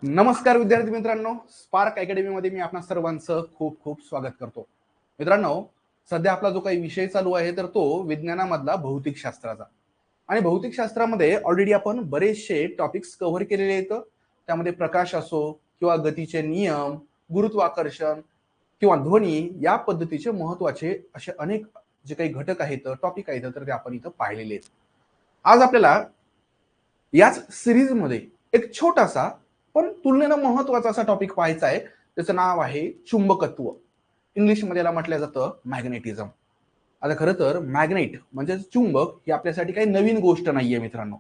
नमस्कार विद्यार्थी मित्रांनो, स्पार्क अकॅडमीमध्ये मी आपणा सर्वांचं खूप खूप स्वागत करतो. मित्रांनो, सध्या आपला जो काही विषय चालू आहे तर तो विज्ञानामधला भौतिकशास्त्राचा. आणि भौतिकशास्त्रामध्ये ऑलरेडी आपण बरेचसे टॉपिक्स कव्हर केलेले आहेत. त्यामध्ये प्रकाश असो किंवा गतीचे नियम, गुरुत्वाकर्षण किंवा ध्वनी या पद्धतीचे महत्त्वाचे असे अनेक जे काही घटक आहेत, टॉपिक आहेत तर ते आपण इथं पाहिलेले आहेत. आज आपल्याला याच सिरीजमध्ये एक छोटासा पण तुलनेनं महत्वाचा असा टॉपिक पाहायचा आहे. त्याचं नाव आहे चुंबकत्व. इंग्लिशमध्ये याला म्हटलं जातं मॅग्नेटिझम. आता खरं तर मॅग्नेट म्हणजे चुंबक ही आपल्यासाठी काही नवीन गोष्ट नाहीये मित्रांनो.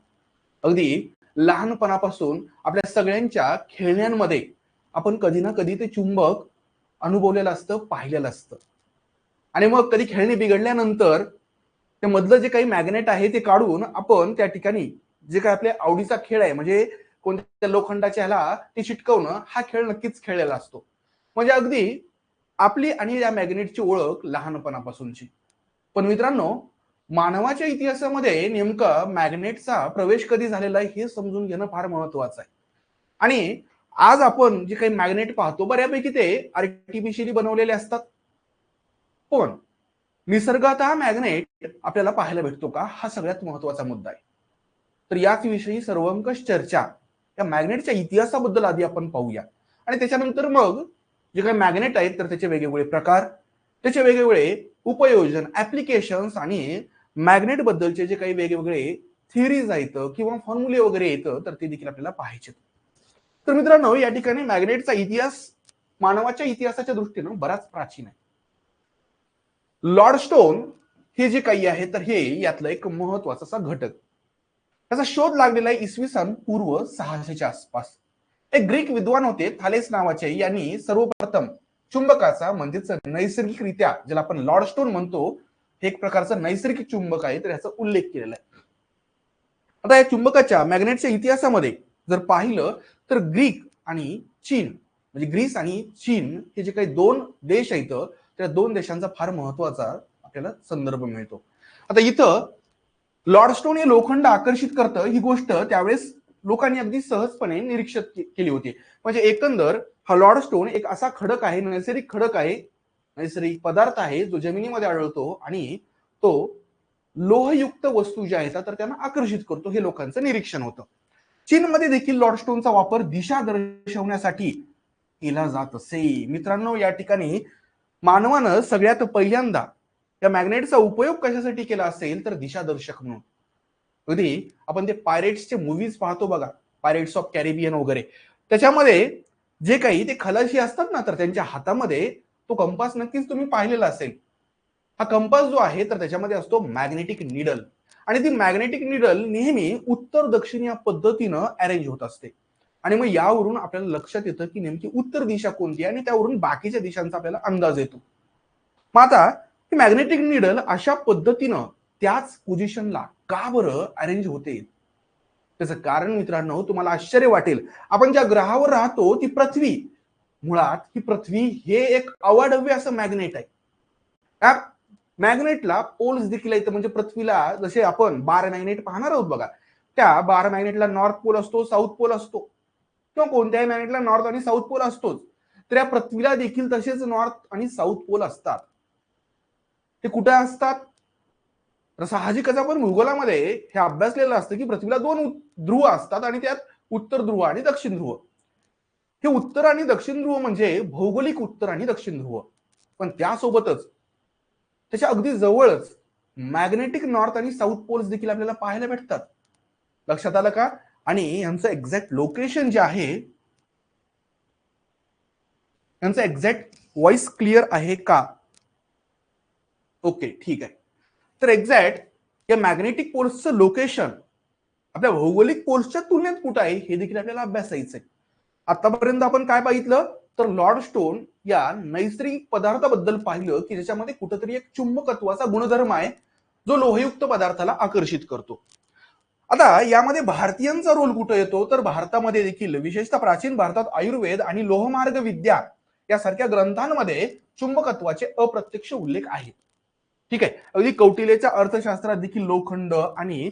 अगदी लहानपणापासून आपल्या सगळ्यांच्या खेळण्यांमध्ये आपण कधी ना कधी ते चुंबक अनुभवलेलं असतं, पाहिलेलं असतं. आणि मग कधी खेळणी बिघडल्यानंतर ते मधलं जे काही मॅग्नेट आहे ते काढून आपण त्या ठिकाणी जे काही आपल्या आवडीचा खेळ आहे म्हणजे कोणत्या लोखंडाच्या ह्याला ते चिटकवणं हा खेळ नक्कीच खेळलेला असतो. म्हणजे अगदी आपली आणि या मॅग्नेटची ओळख लहानपणापासूनची. पण मित्रांनो, मानवाच्या इतिहासामध्ये नेमका मॅग्नेटचा प्रवेश कधी झालेला आहे हे समजून घेणं फार महत्वाचं आहे. आणि आज आपण जे काही मॅग्नेट पाहतो बऱ्यापैकी ते आर्टिफिशियली बनवलेले असतात. पण निसर्गात हा मॅग्नेट आपल्याला पाहायला भेटतो का, हा सगळ्यात महत्वाचा मुद्दा आहे. तर याच विषयी सर्वंकष चर्चा या मॅग्नेटच्या इतिहासाबद्दल आधी आपण पाहूया आणि त्याच्यानंतर मग जे काही मॅग्नेट आहेत तर त्याचे वेगवेगळे प्रकार, त्याचे वेगवेगळे उपयोजन, ऍप्लिकेशन्स आणि मॅग्नेट बद्दलचे जे काही वेगवेगळे थिअरीज आहेत किंवा फॉर्म्युले वगैरे येतं तर ते देखील आपल्याला पाहायचे. तर मित्रांनो, या ठिकाणी मॅग्नेटचा इतिहास मानवाच्या इतिहासाच्या दृष्टीनं बराच प्राचीन आहे. लॉर्ड स्टोन हे जे काही आहे तर हे यातलं एक महत्वाचा असा घटक. त्याचा शोध लागलेला आहे इसवी सन पूर्व 600च्या आसपास. एक ग्रीक विद्वान होते थालेस नावाचे, यांनी सर्वप्रथम चुंबकाचा म्हणजेच नैसर्गिकरित्या ज्याला आपण लॉर्ड स्टोन म्हणतो, हे एक प्रकारचं नैसर्गिक चुंबक आहे तर याचा उल्लेख केलेला आहे. आता या चुंबकाच्या मॅग्नेटच्या इतिहासामध्ये जर पाहिलं तर ग्रीक आणि चीन म्हणजे ग्रीस आणि चीन हे जे काही दोन देश आहेत त्या दोन देशांचा फार महत्वाचा आपल्याला संदर्भ मिळतो. आता इथं लॉर्ड स्टोन हे लोखंड आकर्षित करतं ही गोष्ट त्यावेळेस लोकांनी अगदी सहजपणे निरीक्षित केली होती. म्हणजे एकंदर हा लॉर्ड स्टोन एक असा खडक आहे, नैसर्गिक खडक आहे, नैसर्गिक पदार्थ आहे जो जमिनीमध्ये आढळतो आणि तो लोहयुक्त वस्तू ज्या आहेत तर त्यांना आकर्षित करतो, हे लोकांचं निरीक्षण होतं. चीनमध्ये देखील लॉर्ड स्टोनचा वापर दिशा दर्शवण्यासाठी केला जात असे. मित्रांनो, या ठिकाणी मानवानं सगळ्यात पहिल्यांदा या मॅग्नेटचा उपयोग कशासाठी केला असेल तर दिशादर्शक म्हणून. कधी आपण ते पायरेट्सचे मूवीज पाहतो बघा, पायरेट्स ऑफ कॅरिबियन वगैरे, त्याच्यामध्ये जे काही ते खलाशी असतात ना तर त्यांच्या हातामध्ये तो कंपास नक्कीच तुम्ही पाहिलेला असेल. हा कंपास जो आहे तर त्याच्यामध्ये असतो मॅग्नेटिक निडल आणि ती मॅग्नेटिक निडल नेहमी उत्तर दक्षिण या पद्धतीनं अरेंज होत असते. आणि मग यावरून आपल्याला लक्षात येतं की नेमकी उत्तर दिशा कोणती आणि त्यावरून बाकीच्या दिशांचा आपल्याला अंदाज येतो. मग आता ही मॅग्नेटिक निडल अशा पद्धतीनं त्याच पोझिशनला का बरं अरेंज होते, त्याचं कारण मित्रांनो तुम्हाला आश्चर्य वाटेल. आपण ज्या ग्रहावर राहतो ती पृथ्वी, मुळात ही पृथ्वी हे एक अवाढव्य असं मॅग्नेट आहे. त्या मॅग्नेटला पोल्स देखील आहेत. म्हणजे पृथ्वीला जसे आपण बार मॅग्नेट पाहणार आहोत बघा, त्या बार मॅग्नेटला नॉर्थ पोल असतो, साऊथ पोल असतो किंवा कोणत्याही मॅग्नेटला नॉर्थ आणि साऊथ पोल असतोच. तर या पृथ्वीला देखील तसेच नॉर्थ आणि साऊथ पोल असतात. ते कुठे असतात तर साहजिकच आपण भूगोलामध्ये हे अभ्यासलेलं असतं की पृथ्वीला दोन ध्रुव असतात आणि त्यात उत्तर ध्रुव आणि दक्षिण ध्रुव. हे उत्तर आणि दक्षिण ध्रुव म्हणजे भौगोलिक उत्तर आणि दक्षिण ध्रुव. पण त्यासोबतच त्याच्या अगदी जवळच मॅग्नेटिक नॉर्थ आणि साऊथ पोल्स देखील आपल्याला पाहायला भेटतात. लक्षात आलं का? आणि यांचं एक्झॅक्ट लोकेशन जे आहे, यांचं एक्झॅक्ट व्हॉइस क्लिअर आहे का? ओके, ठीक आहे. तर एक्झॅक्ट या मॅग्नेटिक पोल्सचं लोकेशन आपल्या भौगोलिक पोल्सच्या तुलनेत कुठं आहे हे देखील आपल्याला अभ्यासायचंय. आतापर्यंत आपण काय पाहिलं तर लॉर्ड स्टोन या नैसर्गिक पदार्थाबद्दल पाहिलं की ज्याच्यामध्ये कुठेतरी एक चुंबकत्वाचा गुणधर्म आहे जो लोहयुक्त पदार्थाला आकर्षित करतो. आता यामध्ये भारतीयांचा रोल कुठे येतो तर भारतामध्ये देखील विशेषतः प्राचीन भारतात आयुर्वेद आणि लोहमार्ग विद्या यासारख्या ग्रंथांमध्ये चुंबकत्वाचे अप्रत्यक्ष उल्लेख आहे. ठीक आहे. अगदी कौटिल्यच्या अर्थशास्त्रात देखील लोखंड आणि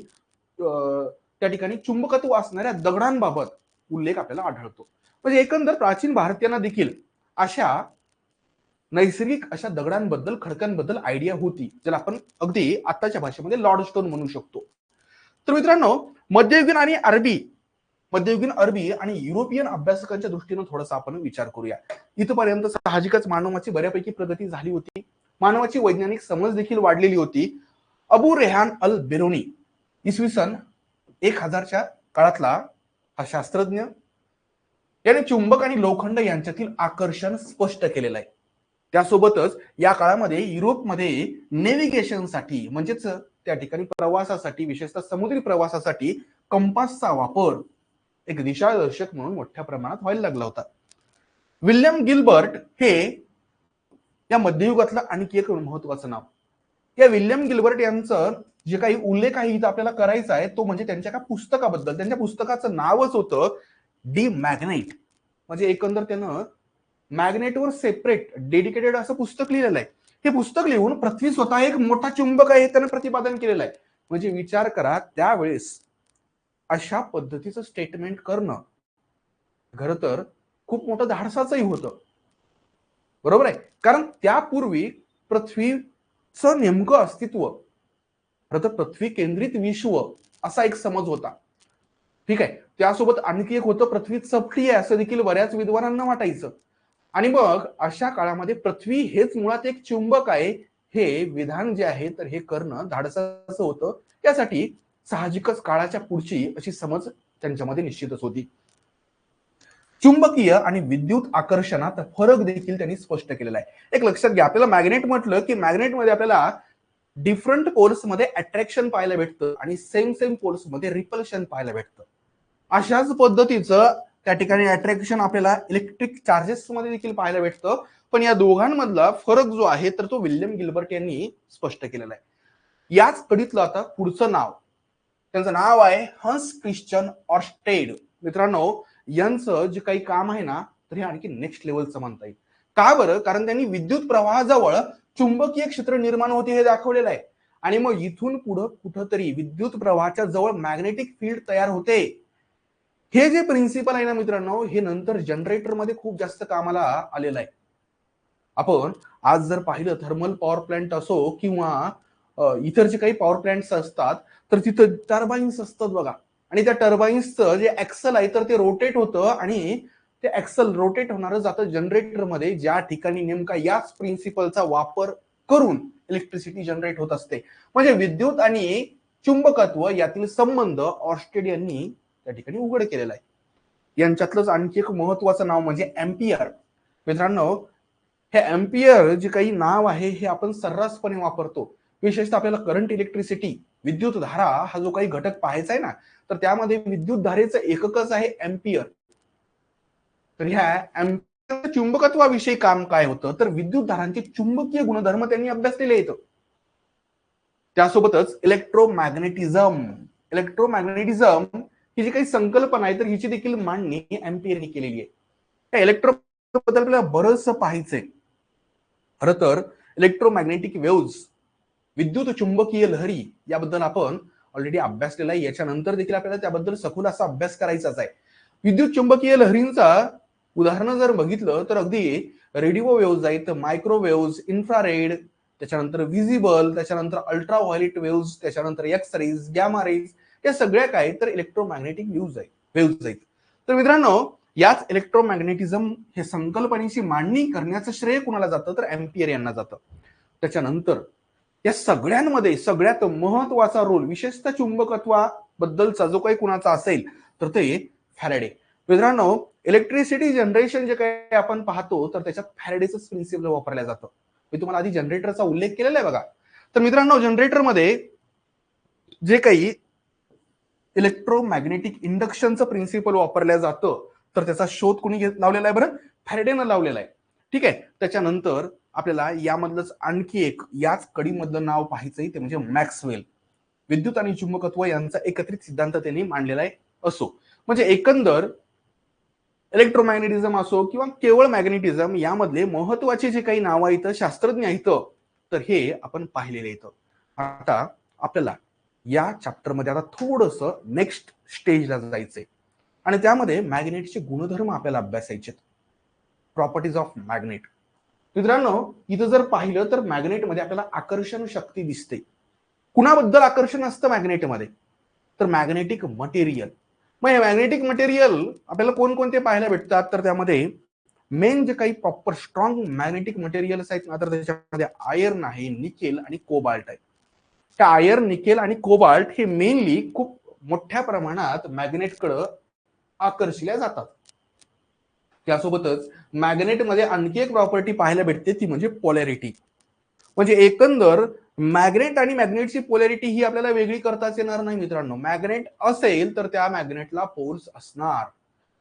त्या ठिकाणी चुंबकत्व असणाऱ्या दगडांबाबत उल्लेख आपल्याला आढळतो. म्हणजे एकंदर प्राचीन भारतीयांना देखील अशा नैसर्गिक अशा दगडांबद्दल, खडकांबद्दल आयडिया होती, ज्याला आपण अगदी आताच्या भाषेमध्ये लॉर्ड स्टोन म्हणू शकतो. तर मित्रांनो, मध्ययुगीन अरबी आणि युरोपियन अभ्यासकांच्या दृष्टीने थोडासा आपण विचार करूया. इथपर्यंत साहजिकच मानवाची बऱ्यापैकी प्रगती झाली होती, मानवाची वैज्ञानिक समज देखील वाढलेली होती. अबू रेहान अल बिरुनी इसवी सन 1000च्या काळातला हा शास्त्रज्ञ याने चुंबक आणि लोखंड यांच्यातील आकर्षण स्पष्ट केलेलं आहे. त्यासोबतच या काळामध्ये युरोपमध्ये नेव्हिगेशनसाठी म्हणजेच त्या ठिकाणी प्रवासासाठी, विशेषतः समुद्री प्रवासासाठी कंपासचा वापर एक दिशादर्शक म्हणून मोठ्या प्रमाणात व्हायला लागला होता. विल्यम गिल्बर्ट हे या मध्ययुगातलं आणखी एक महत्वाचं नाव. या विल्यम गिल्बर्ट यांचं जे काही उल्लेख आहे इथं आपल्याला करायचा आहे तो म्हणजे त्यांच्या एका पुस्तकाबद्दल. त्यांच्या पुस्तकाचं नावच होतं डी मॅग्नेट. म्हणजे एकंदर त्यानं मॅग्नेटवर सेपरेट डेडिकेटेड असं पुस्तक लिहिलेलं आहे. हे पुस्तक लिहून पृथ्वी स्वतः एक मोठा चुंबक आहे त्यानं प्रतिपादन केलेलं आहे. म्हणजे विचार करा, त्यावेळेस अशा पद्धतीचं स्टेटमेंट करणं खरं तर खूप मोठं धाडसाचंही होतं, बरोबर आहे. कारण त्यापूर्वी पृथ्वीचं नेमकं अस्तित्व, खरं तर पृथ्वी केंद्रित विश्व असा एक समज होता. ठीक आहे. त्यासोबत आणखी एक होतं पृथ्वी चपटी आहे असं देखील बऱ्याच विद्वानांना वाटायचं. आणि मग अशा काळामध्ये पृथ्वी हेच मुळात एक चुंबक आहे हे विधान जे आहे तर हे करणं धाडसाचं होतं. त्यासाठी साहजिकच काळाच्या पुढची अशी समज त्यांच्यामध्ये निश्चितच होती. चुंबकीय आणि विद्युत आकर्षणात फरक देखील त्यांनी स्पष्ट केलेला आहे. एक लक्षात घ्या, आपल्याला मॅग्नेट म्हटलं की मॅग्नेटमध्ये आपल्याला डिफरंट पोल्समध्ये अट्रॅक्शन पाहायला भेटतं आणि सेम पोल्समध्ये रिपल्शन पाहायला भेटतं. अशाच पद्धतीचं त्या ठिकाणी अट्रॅक्शन आपल्याला इलेक्ट्रिक चार्जेस मध्ये देखील पाहायला भेटतं. पण या दोघांमधला फरक जो आहे तर तो विल्यम गिल्बर्ट यांनी स्पष्ट केलेला आहे. याच कडीतलं आता पुढचं नाव, त्यांचं नाव आहे हन्स क्रिश्चन ऑर्स्टेड. मित्रांनो, यांचं जे काही काम आहे ना तर हे आणखी नेक्स्ट लेवलचं म्हणता येईल. का बरं? कारण त्यांनी विद्युत प्रवाहाजवळ चुंबकीय क्षेत्र निर्माण होते हे दाखवलेलं आहे. आणि मग इथून पुढं कुठंतरी विद्युत प्रवाहाच्या जवळ मॅग्नेटिक फील्ड तयार होते. हे जे प्रिन्सिपल आहे ना मित्रांनो, हे नंतर जनरेटर मध्ये खूप जास्त कामाला आलेलं आहे. आपण आज जर पाहिलं थर्मल पॉवर प्लांट असो किंवा इतर जे काही पॉवर प्लांट्स असतात तर तिथं टर्बाईन्स असतात बघा. आणि त्या टर्बाईन्सचं जे ऍक्सल आहे तर ते रोटेट होतं आणि ते ऍक्सल रोटेट होणारं जातं जनरेटरमध्ये, ज्या ठिकाणी नेमका याच प्रिन्सिपलचा वापर करून इलेक्ट्रिसिटी जनरेट होत असते. म्हणजे विद्युत आणि चुंबकत्व यातील संबंध ऑर्स्टेड यांनी त्या ठिकाणी उघड केलेला आहे. यांच्यातलंच आणखी एक महत्वाचं नाव म्हणजे एम्पियर. मित्रांनो, हे एम्पियर जे काही नाव आहे हे आपण सर्रासपणे वापरतो. विशेषतः आपल्याला करंट, इलेक्ट्रिसिटी, विद्युत धारा हा जो काही घटक पाहायचा आहे ना तर त्यामध्ये विद्युत धारेचं एककच आहे एम्पियर. तर ह्या एम्पियर चुंबकत्वाविषयी काम काय होतं तर विद्युत धारांचे चुंबकीय गुणधर्म त्यांनी अभ्यासलेले आहेत. त्यासोबतच इलेक्ट्रोमॅग्नेटिझम ही जी काही संकल्पना आहे तर हिची देखील मांडणी एम्पियरने केलेली आहे. त्या इलेक्ट्रोबद्दल आपल्याला बरंचसं पाहायचंय. खरं तर इलेक्ट्रोमॅग्नेटिक वेव्ज, विद्युत चुंबकीय लहरी याबद्दल आपण ऑलरेडी अभ्यासलेला आहे. याच्यानंतर देखील आपल्याला त्याबद्दल सखोल असा अभ्यास करायचाच आहे. विद्युत चुंबकीय लहरींचा उदाहरणं जर बघितलं तर अगदी रेडिओ वेव्ज आहेत, मायक्रोवेव्ज, इन्फ्रारेड, त्याच्यानंतर व्हिजिबल, त्याच्यानंतर अल्ट्रा व्हायोलेट वेव्ज, त्याच्यानंतर एक्स रेज, गॅमा रेज, या सगळ्या काय तर इलेक्ट्रोमॅग्नेटिक वेव्ज आहेत. तर मित्रांनो, याच इलेक्ट्रोमॅग्नेटिझम हे संकल्पनेची मांडणी करण्याचं श्रेय कुणाला जातं तर एम्पियर यांना जातं. त्याच्यानंतर या सगळ्यांमध्ये सगळ्यात महत्वाचा रोल विशेषतः चुंबकत्वाबद्दलचा जो काही कुणाचा असेल तर ते फॅरेडे. मित्रांनो, इलेक्ट्रिसिटी जनरेशन जे काही आपण पाहतो तर त्याच्यात फॅरेडेचं प्रिन्सिपल वापरलं जातं. मी तुम्हाला आधी जनरेटरचा उल्लेख केलेला आहे बघा. तर मित्रांनो, जनरेटरमध्ये जे काही इलेक्ट्रोमॅग्नेटिक इंडक्शनचं प्रिन्सिपल वापरलं जातं तर त्याचा शोध कुणी लावलेला आहे बरं? फॅरेडेनं लावलेला आहे. ठीक आहे. त्याच्यानंतर आपल्याला यामधलंच आणखी एक याच कडीमधलं नाव पाहायचंय ते म्हणजे मॅक्सवेल. विद्युत आणि चुंबकत्व यांचा एकत्रित सिद्धांत त्यांनी मांडलेला आहे. असो, म्हणजे एकंदर इलेक्ट्रोमॅग्नेटिझम असो किंवा केवळ मॅग्नेटिझम यामधले महत्वाचे जे काही नाव आहेत, शास्त्रज्ञ आहेत तर हे आपण पाहिलेले आहेत. आता आपल्याला या चॅप्टरमध्ये आता थोडंसं नेक्स्ट स्टेजला जायचंय आणि त्यामध्ये मॅग्नेटचे गुणधर्म आपल्याला अभ्यासायचे, प्रॉपर्टीज ऑफ मॅग्नेट. मित्रांनो, इथं जर पाहिलं तर मॅग्नेटमध्ये आपल्याला आकर्षण शक्ती दिसते. कुणाबद्दल आकर्षण असतं मॅग्नेटमध्ये? तर मॅग्नेटिक मटेरियल. मग हे मॅग्नेटिक मटेरियल आपल्याला कोणकोणते पाहायला भेटतात? तर त्यामध्ये मेन जे काही प्रॉपर स्ट्रॉंग मॅग्नेटिक मटेरियल्स आहेत ना, तर त्याच्यामध्ये आयर्न आहे, निकेल आणि कोबाल्ट आहे. त्या आयर्न, निकेल आणि कोबाल्ट हे मेनली खूप मोठ्या प्रमाणात मॅग्नेटकडे आकर्षिल्या जातात. त्यासोबतच मॅग्नेटमध्ये आणखी एक प्रॉपर्टी पाहायला भेटते, ती म्हणजे पोलॅरिटी. म्हणजे एकंदर मॅग्नेट आणि मॅग्नेटची पोलॅरिटी ही आपल्याला वेगळी करताच येणार नाही मित्रांनो. मॅग्नेट असेल तर त्या मॅग्नेटला पोल्स असणार,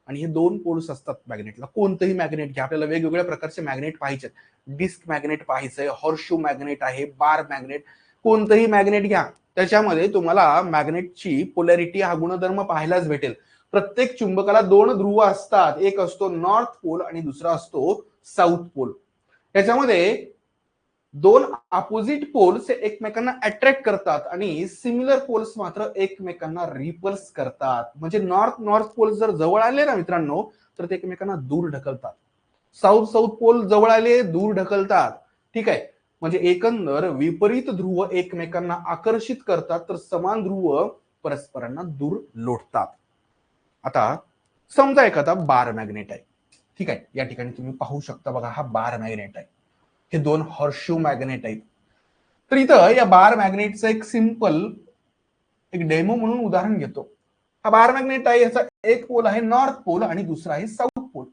आणि हे दोन पोल्स असतात मॅग्नेटला. कोणतंही मॅग्नेट घ्या, आपल्याला वेगवेगळ्या प्रकारचे मॅग्नेट पाहिजे. डिस्क मॅग्नेट पाहायचंय, हॉर्सशू मॅग्नेट आहे, बार मॅग्नेट, कोणतंही मॅग्नेट घ्या, त्याच्यामध्ये तुम्हाला मॅग्नेटची पोलॅरिटी हा गुणधर्म पाहायलाच भेटेल. प्रत्येक चुंबकाला दोन ध्रुव असतात, एक असतो नॉर्थ पोल आणि दुसरा असतो साऊथ पोल. त्याच्यामध्ये दोन अपोजिट पोल्स एकमेकांना अट्रॅक्ट करतात आणि सिमिलर पोल्स मात्र एकमेकांना रिपल्स करतात. म्हणजे नॉर्थ नॉर्थ पोल जर जवळ आले ना मित्रांनो, तर ते एकमेकांना दूर ढकलतात. साऊथ साऊथ पोल जवळ आले, दूर ढकलतात. ठीक आहे, म्हणजे एकंदर विपरीत ध्रुव एकमेकांना आकर्षित करतात, तर समान ध्रुव परस्परांना दूर लोटतात. आता समजा एखादा बार मॅग्नेट आहे. ठीक आहे, या ठिकाणी तुम्ही पाहू शकता बघा, हा बार मॅग्नेट आहे, हे दोन हॉर्सशू मॅग्नेट आहेत. तर इथं या बार मॅग्नेटचं एक सिंपल एक डेमो म्हणून उदाहरण घेतो. हा बार मॅग्नेट आहे, याचा एक पोल आहे नॉर्थ पोल आणि दुसरा आहे साऊथ पोल.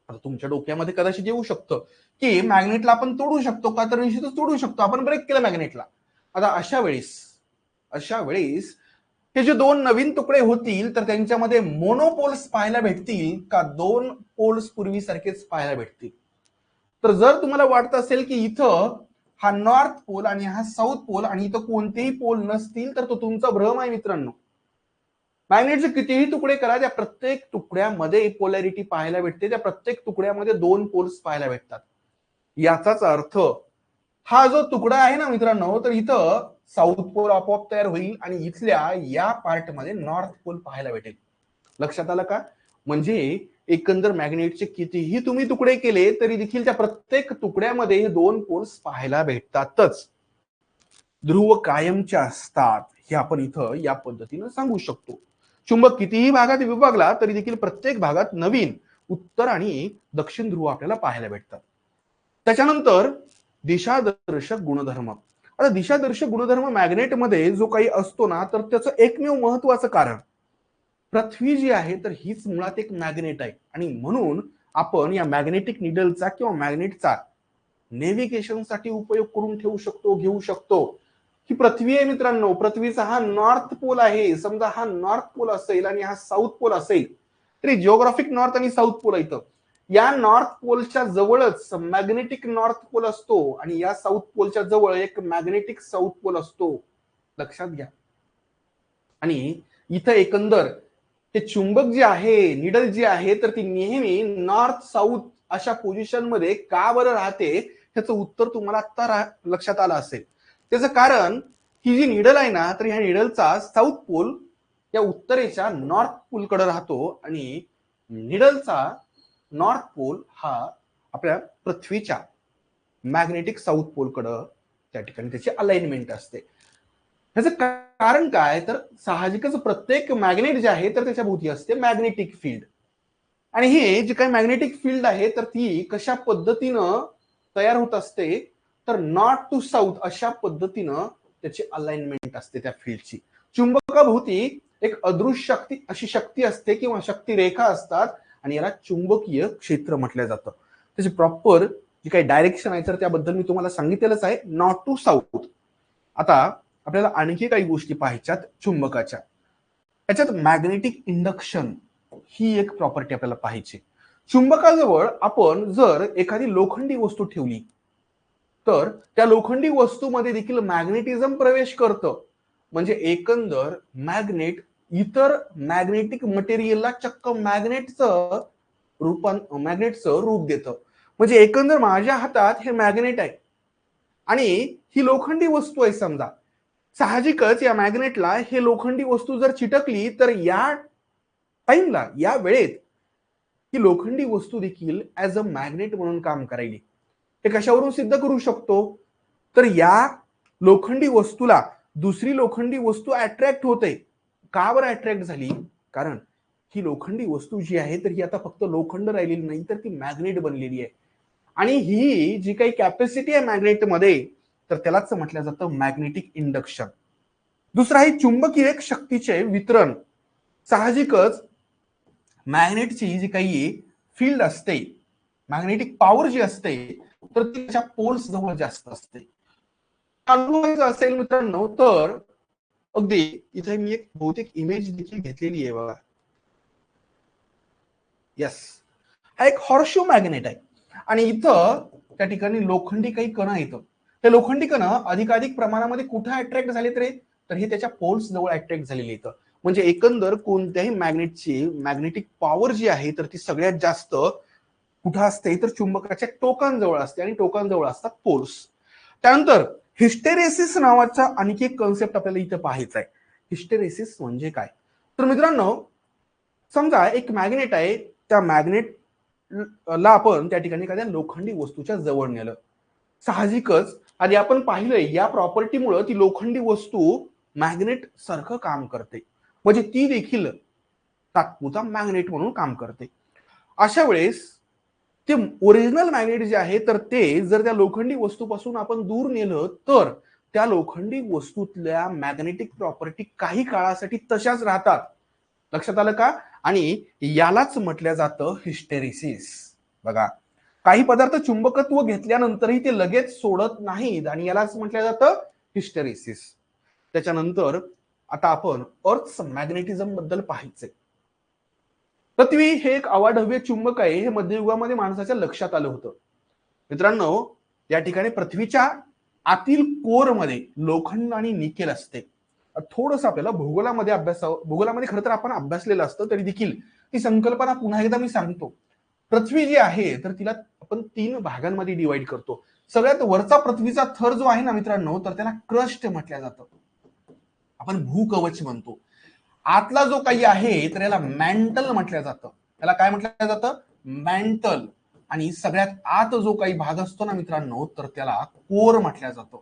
आता तुमच्या डोक्यामध्ये कदाचित येऊ शकतं की मॅग्नेटला आपण तोडू शकतो का? तर निश्चितच तोडू शकतो, आपण ब्रेक केला मॅग्नेटला. आता अशा वेळेस हे जे दोन नवीन तुकडे होतील, तर त्यांच्यामध्ये मोनोपोल्स पाहायला भेटतील का दोन पोल्स पूर्वीसारखेच पाहायला भेटतील? तर जर तुम्हाला वाटत असेल की इथं हा नॉर्थ पोल आणि हा साऊथ पोल आणि इथं कोणतेही पोल नसतील, तर तो तुमचा भ्रम आहे मित्रांनो. मॅग्नेटचे कितीही तुकडे करा, त्या प्रत्येक तुकड्यामध्ये पोलॅरिटी पाहायला भेटते, त्या प्रत्येक तुकड्यामध्ये दोन पोल्स पाहायला भेटतात. याचाच अर्थ हा जो तुकडा आहे ना मित्रांनो, तर इथं साऊथ पोल आपोआप तयार होईल आणि इथल्या या पार्ट मध्ये नॉर्थ पोल पाहायला भेटेल. लक्षात आलं का? म्हणजे एकंदर मॅग्नेटचे कितीही तुम्ही तुकडे केले तरी देखील त्या प्रत्येक तुकड्यामध्ये हे दोन पोल्स पाहायला भेटतातच. ध्रुव कायमचे असतात, हे आपण इथं या पद्धतीने सांगू शकतो. चुंबक कितीही भागात विभागला तरी देखील प्रत्येक भागात नवीन उत्तर आणि दक्षिण ध्रुव आपल्याला पाहायला भेटतात. त्याच्यानंतर दिशादर्शक गुणधर्म. आता दिशादर्शक गुणधर्म मॅग्नेटमध्ये जो काही असतो ना, तर त्याचं एकमेव महत्वाचं कारण, पृथ्वी जी आहे तर हीच मुळात एक मॅग्नेट आहे, आणि म्हणून आपण या मॅग्नेटिक निडलचा किंवा मॅग्नेटचा नेव्हिगेशनसाठी उपयोग करून ठेवू शकतो, घेऊ शकतो. ही पृथ्वी आहे मित्रांनो, पृथ्वीचा हा नॉर्थ पोल आहे. समजा हा नॉर्थ पोल असेल आणि हा साऊथ पोल असेल, तरी जिओग्राफिक नॉर्थ आणि साऊथ पोल इथं या नॉर्थ पोलच्या जवळच मॅग्नेटिक नॉर्थ पोल असतो आणि या साऊथ पोलच्या जवळ एक मॅग्नेटिक साऊथ पोल असतो. लक्षात घ्या. आणि इथं एकंदर हे चुंबक जे आहे, निडल जी आहे, तर ती नेहमी नॉर्थ साऊथ अशा पोझिशन मध्ये का बरं राहते, ह्याचं उत्तर तुम्हाला आता लक्षात आलं असेल. त्याचं कारण, ही जी निडल आहे ना, तर ह्या निडलचा साऊथ पोल या उत्तरेच्या नॉर्थ पोल कडे राहतो आणि निडलचा नॉर्थ पोल हा आपल्या पृथ्वीच्या मॅग्नेटिक साऊथ पोल कडे त्या ठिकाणी त्याची अलाइनमेंट असते. ह्याचं कारण काय, तर साहजिकच प्रत्येक मॅग्नेट जे आहे तर त्याच्या भोवती असते मॅग्नेटिक फील्ड. आणि हे जे काही मॅग्नेटिक फील्ड आहे तर ती कशा पद्धतीनं तयार होत असते, तर नॉर्थ टू साऊथ अशा पद्धतीनं त्याची अलाइनमेंट असते त्या फील्डची. चुंबकाभोवती एक अदृश्य शक्ती, अशी शक्ती असते किंवा शक्ती रेखा असतात, आणि याला चुंबकीय क्षेत्र म्हटलं जातं. त्याची प्रॉपर जी काही डायरेक्शन आहे तर त्याबद्दल मी तुम्हाला सांगितलेलंच आहे, नॉर्थ टू साऊथ. आता आपल्याला आणखी काही गोष्टी पाहायच्यात चुंबकाच्या. त्याच्यात मॅग्नेटिक इंडक्शन ही एक प्रॉपर्टी आपल्याला पाहायची. चुंबकाजवळ आपण जर एखादी लोखंडी वस्तू ठेवली, तर त्या लोखंडी वस्तूमध्ये देखील मॅग्नेटिझम प्रवेश करतं. म्हणजे एकंदर मॅग्नेट इतर मॅग्नेटिक मटेरियलला चक्क मॅग्नेटचं रूप देतं. म्हणजे एकंदर माझ्या हातात हे मॅग्नेट आहे आणि ही लोखंडी वस्तू आहे समजा. साहजिकच या मॅग्नेटला हे लोखंडी वस्तू जर चिटकली, तर या टाइमला, या वेळेत ही लोखंडी वस्तू देखील ऍज अ मॅग्नेट म्हणून काम करायली. हे कशावरून सिद्ध करू शकतो? तर या लोखंडी वस्तूला दुसरी लोखंडी वस्तू अट्रॅक्ट होते. का बरं अट्रॅक्ट झाली? कारण ही लोखंडी वस्तू जी आहे तर ही आता फक्त लोखंड राहिलेली नाही, तर ती मॅग्नेट बनलेली आहे. आणि ही जी काही कॅपॅसिटी आहे मॅग्नेटमध्ये, तर त्यालाच म्हटलं जातं मॅग्नेटिक इंडक्शन. दुसरा आहे चुंबकीय शक्तीचे वितरण. साहजिकच मॅग्नेटची जी काही फील्ड असते, मॅग्नेटिक पॉवर जी असते, तर ती त्याच्या पोल्स जवळ जास्त असते. अनुभवायचं असेल मित्रांनो तर अगदी इथे मी एक भौतिक इमेज देखील घेतलेली आहे बघा. यस, हा एक हॉर्सशू मॅग्नेट आहे आणि इथं त्या ठिकाणी लोखंडी काही कण येतं. ते लोखंडी कण अधिकाधिक प्रमाणामध्ये कुठे अट्रॅक्ट झाले तर हे त्याच्या पोल्स जवळ अट्रॅक्ट झालेले येतं. म्हणजे एकंदर कोणत्याही मॅग्नेटची मॅग्नेटिक पॉवर जी आहे तर ती सगळ्यात जास्त कुठं असते तर चुंबकाच्या टोकांजवळ असते आणि टोकांजवळ असतात पोल्स. त्यानंतर हिस्टेरेसिस नावाचा आणखी एक कन्सेप्ट आपल्याला इथे पाहायचा आहे. हिस्टेरेसिस म्हणजे काय? तर मित्रांनो समजा एक मॅग्नेट आहे, त्या मॅग्नेटला आपण त्या ठिकाणी एखाद्या लोखंडी वस्तूच्या जवळ नेलं. साहजिकच आधी आपण पाहिलंय या प्रॉपर्टीमुळे ती लोखंडी वस्तू मॅग्नेट सारखं काम करते, म्हणजे ती देखील तात्पुरता मॅग्नेट म्हणून काम करते. अशा वेळेस ते ओरिजिनल मॅग्नेट जे आहे तर ते जर त्या लोखंडी वस्तूपासून आपण दूर नेलं तर त्या लोखंडी वस्तूतल्या मॅग्नेटिक प्रॉपर्टी काही काळासाठी तशाच राहतात. लक्षात आलं का? आणि यालाच म्हटलं जातं हिस्टेरिसिस. बघा, काही पदार्थ चुंबकत्व घेतल्यानंतरही ते लगेच सोडत नाहीत आणि यालाच म्हटलं जातं हिस्टेरिसिस. त्याच्यानंतर आता आपण अर्थ मॅग्नेटिझम बद्दल पाहायचंय. पृथ्वी हे एक अवाढव्य चुंबक आहे, हे मध्ययुगामध्ये माणसाच्या लक्षात आलं होतं. मित्रांनो या ठिकाणी पृथ्वीच्या आतील कोरमध्ये लोखंड आणि निकेल असते. थोडस आपल्याला भूगोलामध्ये भूगोलामध्ये खरं तर आपण अभ्यासलेलं असतं, तरी देखील ती संकल्पना पुन्हा एकदा मी सांगतो. पृथ्वी जी आहे तर तिला आपण 3 भागांमध्ये डिवाइड करतो. सगळ्यात वरचा पृथ्वीचा थर जो आहे ना मित्रांनो, तर त्याला क्रस्ट म्हटलं जातं, आपण भूकवच म्हणतो. आतला जो काही आहे तर याला मॅन्टल म्हटलं जातं. त्याला काय म्हटलं जातं? मॅन्टल. आणि सगळ्यात आत जो काही भाग असतो ना मित्रांनो, तर त्याला कोर म्हटलं जातं,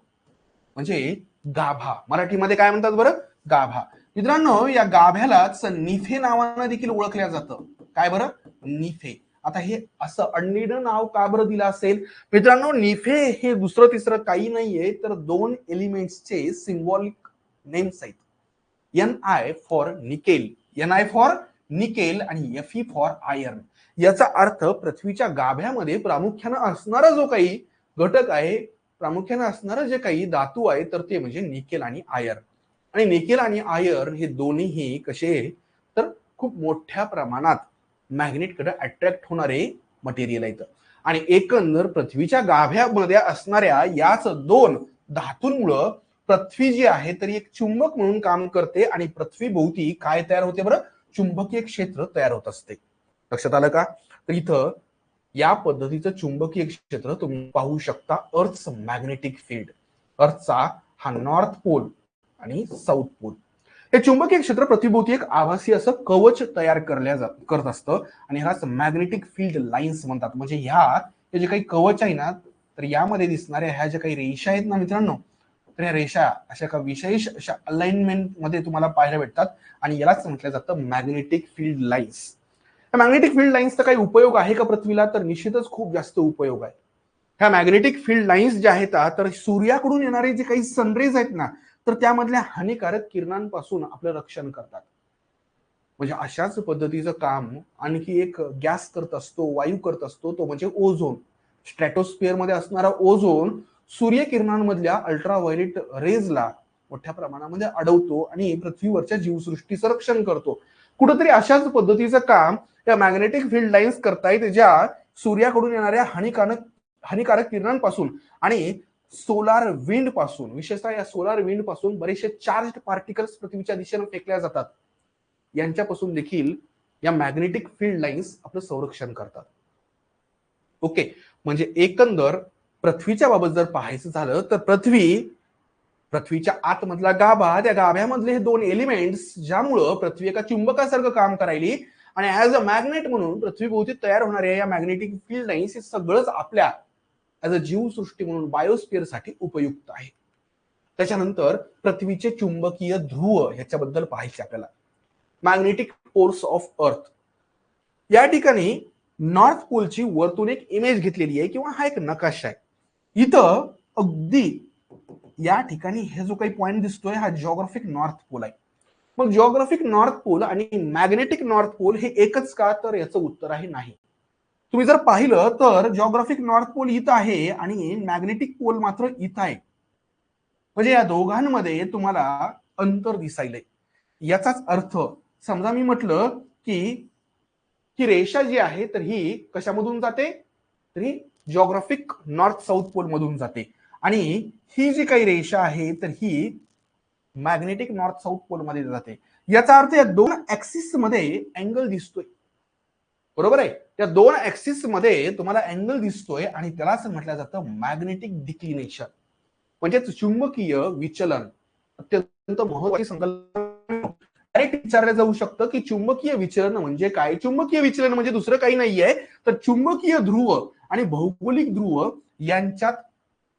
म्हणजे गाभा. मराठीमध्ये काय म्हणतात बरं? गाभा. मित्रांनो या गाभ्यालाच निफे नावानं देखील ओळखल्या जातं. काय बरं? निफे. आता हे असं अण्णीनं नाव का बरं दिलं असेल? मित्रांनो निफे हे दुसरं तिसरं काही नाहीये, तर 2 एलिमेंट्सचे सिम्बॉलिक नेम्स आहेत. Ni for nickel, Ni for nickel आणि Fe फॉर आयर्न. याचा अर्थ पृथ्वीच्या गाभ्यामध्ये प्रामुख्याने असणारा जो काही घटक आहे, प्रामुख्याने असणारं जे काही धातू आहे तर ते म्हणजे निकेल आणि आयर्न. आणि निकेल आणि आयर्न हे दोन्हीही कसे तर खूप मोठ्या प्रमाणात मॅग्नेटकडे अट्रॅक्ट होणारे मटेरियल आहेत. आणि एकंदर पृथ्वीच्या गाभ्यामध्ये असणाऱ्या याच 2 धातूंमुळे पृथ्वी जी आहे तर एक चुंबक म्हणून काम करते आणि पृथ्वी भोवती काय तयार होते बरं? चुंबकीय क्षेत्र तयार होत असते. लक्षात आलं का? तर इथं या पद्धतीचं चुंबकीय क्षेत्र तुम्ही पाहू शकता. अर्थ मॅग्नेटिक फील्ड. अर्थचा हा नॉर्थ पोल आणि साऊथ पोल. हे चुंबकीय क्षेत्र पृथ्वीभोवती एक आभासी असं कवच तयार करत असतं आणि ह्यालाच मॅग्नेटिक फील्ड लाईन्स म्हणतात. म्हणजे ह्या जे काही कवच आहे ना, तर यामध्ये दिसणाऱ्या ह्या ज्या काही रेषा आहेत ना मित्रांनो, तर या रेषा अशा एका विशेष अशा अलाइनमेंट मध्ये तुम्हाला पाहायला भेटतात आणि यालाच म्हटलं जातं magnetic field lines. Magnetic field लाईन्सचा काही उपयोग आहे का पृथ्वीला? तर निश्चितच खूप जास्त उपयोग आहे. ह्या मॅग्नेटिक फील्ड लाईन्स ज्या आहेत तर सूर्याकडून येणारे जे काही सनरेज आहेत ना, तर त्यामधल्या हानिकारक किरणांपासून आपलं रक्षण करतात. म्हणजे अशाच पद्धतीचं काम आणखी एक गॅस करत असतो, वायू करत असतो, तो म्हणजे ओझोन. स्ट्रॅटोस्फिअर मध्ये असणारा ओझोन सूर्यकिरणांमधल्या अल्ट्राव्हायोलेट रेजला मोठ्या प्रमाणामध्ये अडवतो आणि पृथ्वीवरच्या जीवसृष्टीचं रक्षण करतो. कुठेतरी अशाच पद्धतीचं काम या मॅग्नेटिक फील्ड लाईन्स करतायत, ज्या सूर्याकडून येणाऱ्या हानिकारक किरणांपासून आणि सोलार विंड पासून, विशेषतः या सोलार विंड पासून बरेचसे चार्ज पार्टिकल्स पृथ्वीच्या दिशेने फेकल्या जातात, यांच्यापासून देखील या मॅग्नेटिक फील्ड लाईन्स आपलं संरक्षण करतात. ओके, म्हणजे एकंदर पृथ्वीच्या बाबत जर पाहायचं झालं तर पृथ्वीच्या आतमधला गाभा, त्या गाभ्यामधले हे 2 एलिमेंट्स ज्यामुळं पृथ्वी एका चुंबकासारखं काम करायली आणि ऍज अ मॅग्नेट म्हणून पृथ्वीभोवती तयार होणाऱ्या या मॅग्नेटिक फील्ड लाईन्स हे सगळंच आपल्या ऍज अ जीवसृष्टी म्हणून बायोस्फिअरसाठी उपयुक्त आहे. त्याच्यानंतर पृथ्वीचे चुंबकीय ध्रुव ह्याच्याबद्दल पाहायचे आपल्याला. Magnetic force of earth. या ठिकाणी नॉर्थ पोलची वरतून एक इमेज घेतलेली आहे किंवा हा एक नकाशा आहे. इथं अगदी या ठिकाणी हे जो काही पॉइंट दिसतोय हा जिओग्राफिक नॉर्थ पोल आहे. मग जिओग्राफिक नॉर्थ पोल आणि मॅग्नेटिक नॉर्थ पोल हे एकच का, तर याचं उत्तर आहे नाही. तुम्ही जर पाहिलं तर जिओग्राफिक नॉर्थ पोल इथं आहे आणि मॅग्नेटिक पोल मात्र इथं आहे. म्हणजे या दोघांमध्ये तुम्हाला अंतर दिसायलंय. याचाच अर्थ समजा मी म्हटलं की ही रेषा जी आहे तर ही कशामधून जाते, तर ही जिओग्राफिक नॉर्थ साऊथ पोल मधून जाते आणि ही जी काही रेषा आहे तर ही मॅग्नेटिक नॉर्थ साऊथ पोल मध्ये जाते. याचा अर्थ या दोन ऍक्सिस मध्ये अँगल दिसतोय, बरोबर आहे. या दोन ऍक्सिस मध्ये तुम्हाला अँगल दिसतोय आणि त्यालाच म्हटलं जातं मॅग्नेटिक डिक्लिनेशन म्हणजेच चुंबकीय विचलन. अत्यंत महत्वाची संकल्पना. डायरेक्ट विचारलं जाऊ शकतं की चुंबकीय विचलन म्हणजे काय. चुंबकीय विचलन म्हणजे दुसरं काही नाहीये तर चुंबकीय ध्रुव आणि भौगोलिक ध्रुव यांच्यात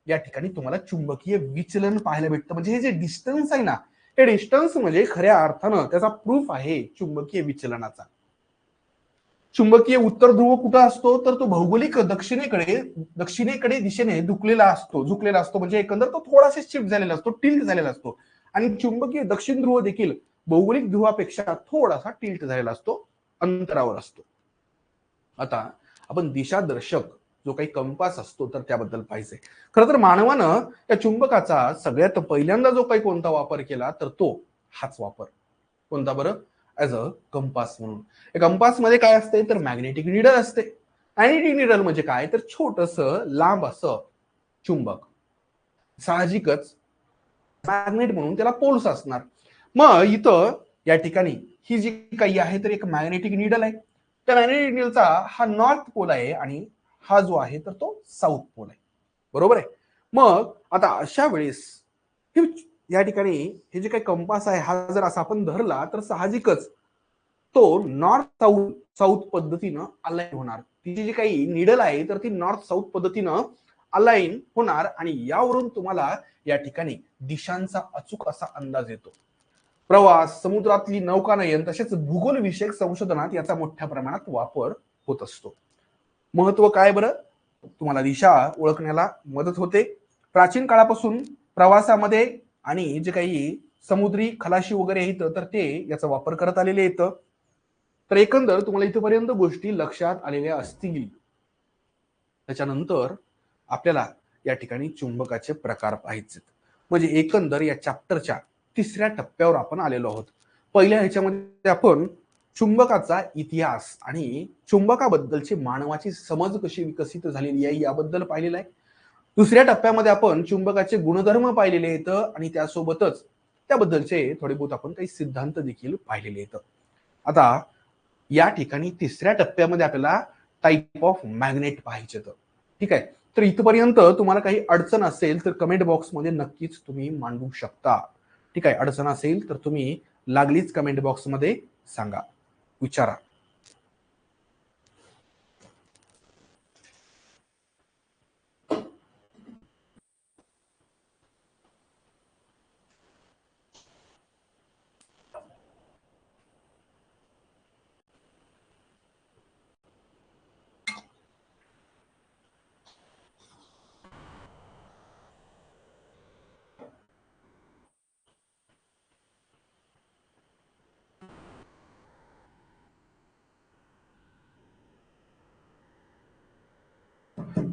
या ठिकाणी तुम्हाला चुंबकीय विचलन पाहायला भेटतं. म्हणजे हे जे डिस्टन्स आहे ना, हे डिस्टन्स म्हणजे खऱ्या अर्थानं त्याचा प्रूफ आहे चुंबकीय विचलनाचा. चुंबकीय उत्तर ध्रुव कुठं असतो, तर तो भौगोलिक दक्षिणेकडे दिशेने झुकलेला असतो म्हणजे एकंदर तो थोडासा शिफ्ट झालेला असतो, टिल्ट झालेला असतो. आणि चुंबकीय दक्षिण ध्रुव देखील भौगोलिक ध्रुवापेक्षा थोडासा टिल्ट झालेला असतो, अंतरावर असतो. आता आपण दिशादर्शक जो काही कंपास असतो तर त्याबद्दल पाहिजे. खरं तर मानवानं या चुंबकाचा सगळ्यात पहिल्यांदा जो काही कोणता वापर केला तर तो हाच वापर. कोणता बरं, ऍज अ कंपास म्हणून. कंपास मध्ये काय असते तर मॅग्नेटिक निडल असते. मॅग्नेटिक निडल म्हणजे काय तर छोटस लांब असं चुंबक. साहजिकच मॅग्नेट म्हणून त्याला पोल्स असणार. मग इथं या ठिकाणी ही जी काही आहे तर एक मॅग्नेटिक निडल आहे. त्या मॅग्नेटिक निडलचा हा नॉर्थ पोल आहे आणि हा जो आहे तर तो साऊथ पोल आहे, बरोबर आहे. मग आता अशा वेळेस या ठिकाणी हे जे काही कंपास आहे हा जर असा आपण धरला तर साहजिकच तो नॉर्थ साऊथ साऊथ पद्धतीनं अलाइन होणार. तिची जी काही निडल आहे तर ती नॉर्थ साऊथ पद्धतीनं अलाइन होणार आणि यावरून तुम्हाला या ठिकाणी दिशांचा अचूक असा अंदाज येतो. प्रवास, समुद्रातली नौकानयन तसेच भूगोल विषयक संशोधनात याचा मोठ्या प्रमाणात वापर होत असतो. महत्व काय बरं, तुम्हाला दिशा ओळखण्याला मदत होते. प्राचीन काळापासून प्रवासामध्ये आणि जे काही समुद्री खलाशी वगैरे येतं तर ते याचा वापर करत आलेले येतं. तर एकंदर तुम्हाला इथपर्यंत गोष्टी लक्षात आलेल्या असतील. त्याच्यानंतर आपल्याला या ठिकाणी चुंबकाचे प्रकार पाहायचे. म्हणजे एकंदर या चॅप्टरच्या तिसऱ्या टप्प्यावर आपण आलेलो आहोत. पहिल्या ह्याच्यामध्ये आपण चुंबकाचा इतिहास आणि चुंबकाबद्दलची मानवाची समज कशी विकसित झालेली आहे याबद्दल पाहिलेलं आहे. दुसऱ्या टप्प्यामध्ये आपण चुंबकाचे गुणधर्म पाहिलेले आहेत आणि त्यासोबतच त्याबद्दलचे थोडे बहुत आपण काही सिद्धांत देखील पाहिलेले आहेत. आता या ठिकाणी तिसऱ्या टप्प्यामध्ये आपल्याला टाईप ऑफ मॅग्नेट पाहायचे. ठीक आहे, तर इथपर्यंत तुम्हाला काही अडचण असेल तर कमेंट बॉक्समध्ये नक्कीच तुम्ही मांडू शकता. ठीक आहे, अडचण असेल तर तुम्ही लागलीच कमेंट बॉक्समध्ये सांगा, विचारा.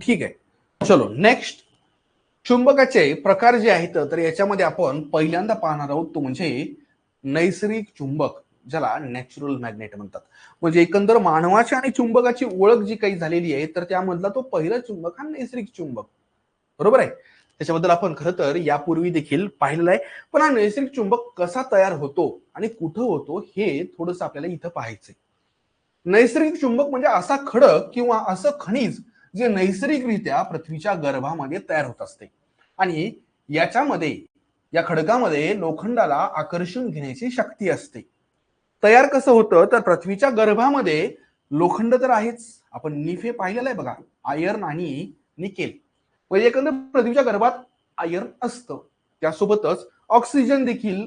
ठीक आहे, चलो नेक्स्ट. चुंबकाचे प्रकार जे आहेत तर याच्यामध्ये आपण पहिल्यांदा पाहणार आहोत तो म्हणजे नैसर्गिक चुंबक, ज्याला नॅचरल मॅग्नेट म्हणतात. म्हणजे एकंदर मानवाची आणि चुंबकाची ओळख जी काही झालेली आहे तर त्यामधला तो पहिला चुंबक हा नैसर्गिक चुंबक, बरोबर आहे. त्याच्याबद्दल आपण खरं तर यापूर्वी देखील पाहिलेलं आहे. पण हा नैसर्गिक चुंबक कसा तयार होतो आणि कुठं होतो हे थोडस आपल्याला इथं पाहायचंय. नैसर्गिक चुंबक म्हणजे असा खडक किंवा असं खनिज जे नैसर्गिकरित्या पृथ्वीच्या गर्भामध्ये तयार होत असते आणि याच्यामध्ये या खडकामध्ये लोखंडाला आकर्षून घेण्याची शक्ती असते. तयार कसं होतं तर पृथ्वीच्या गर्भामध्ये लोखंड तर आहेच, आपण निफे पाहिलेलं आहे बघा, आयर्न आणि निकेल. म्हणजे एकंदर पृथ्वीच्या गर्भात आयर्न असतं, त्यासोबतच ऑक्सिजन देखील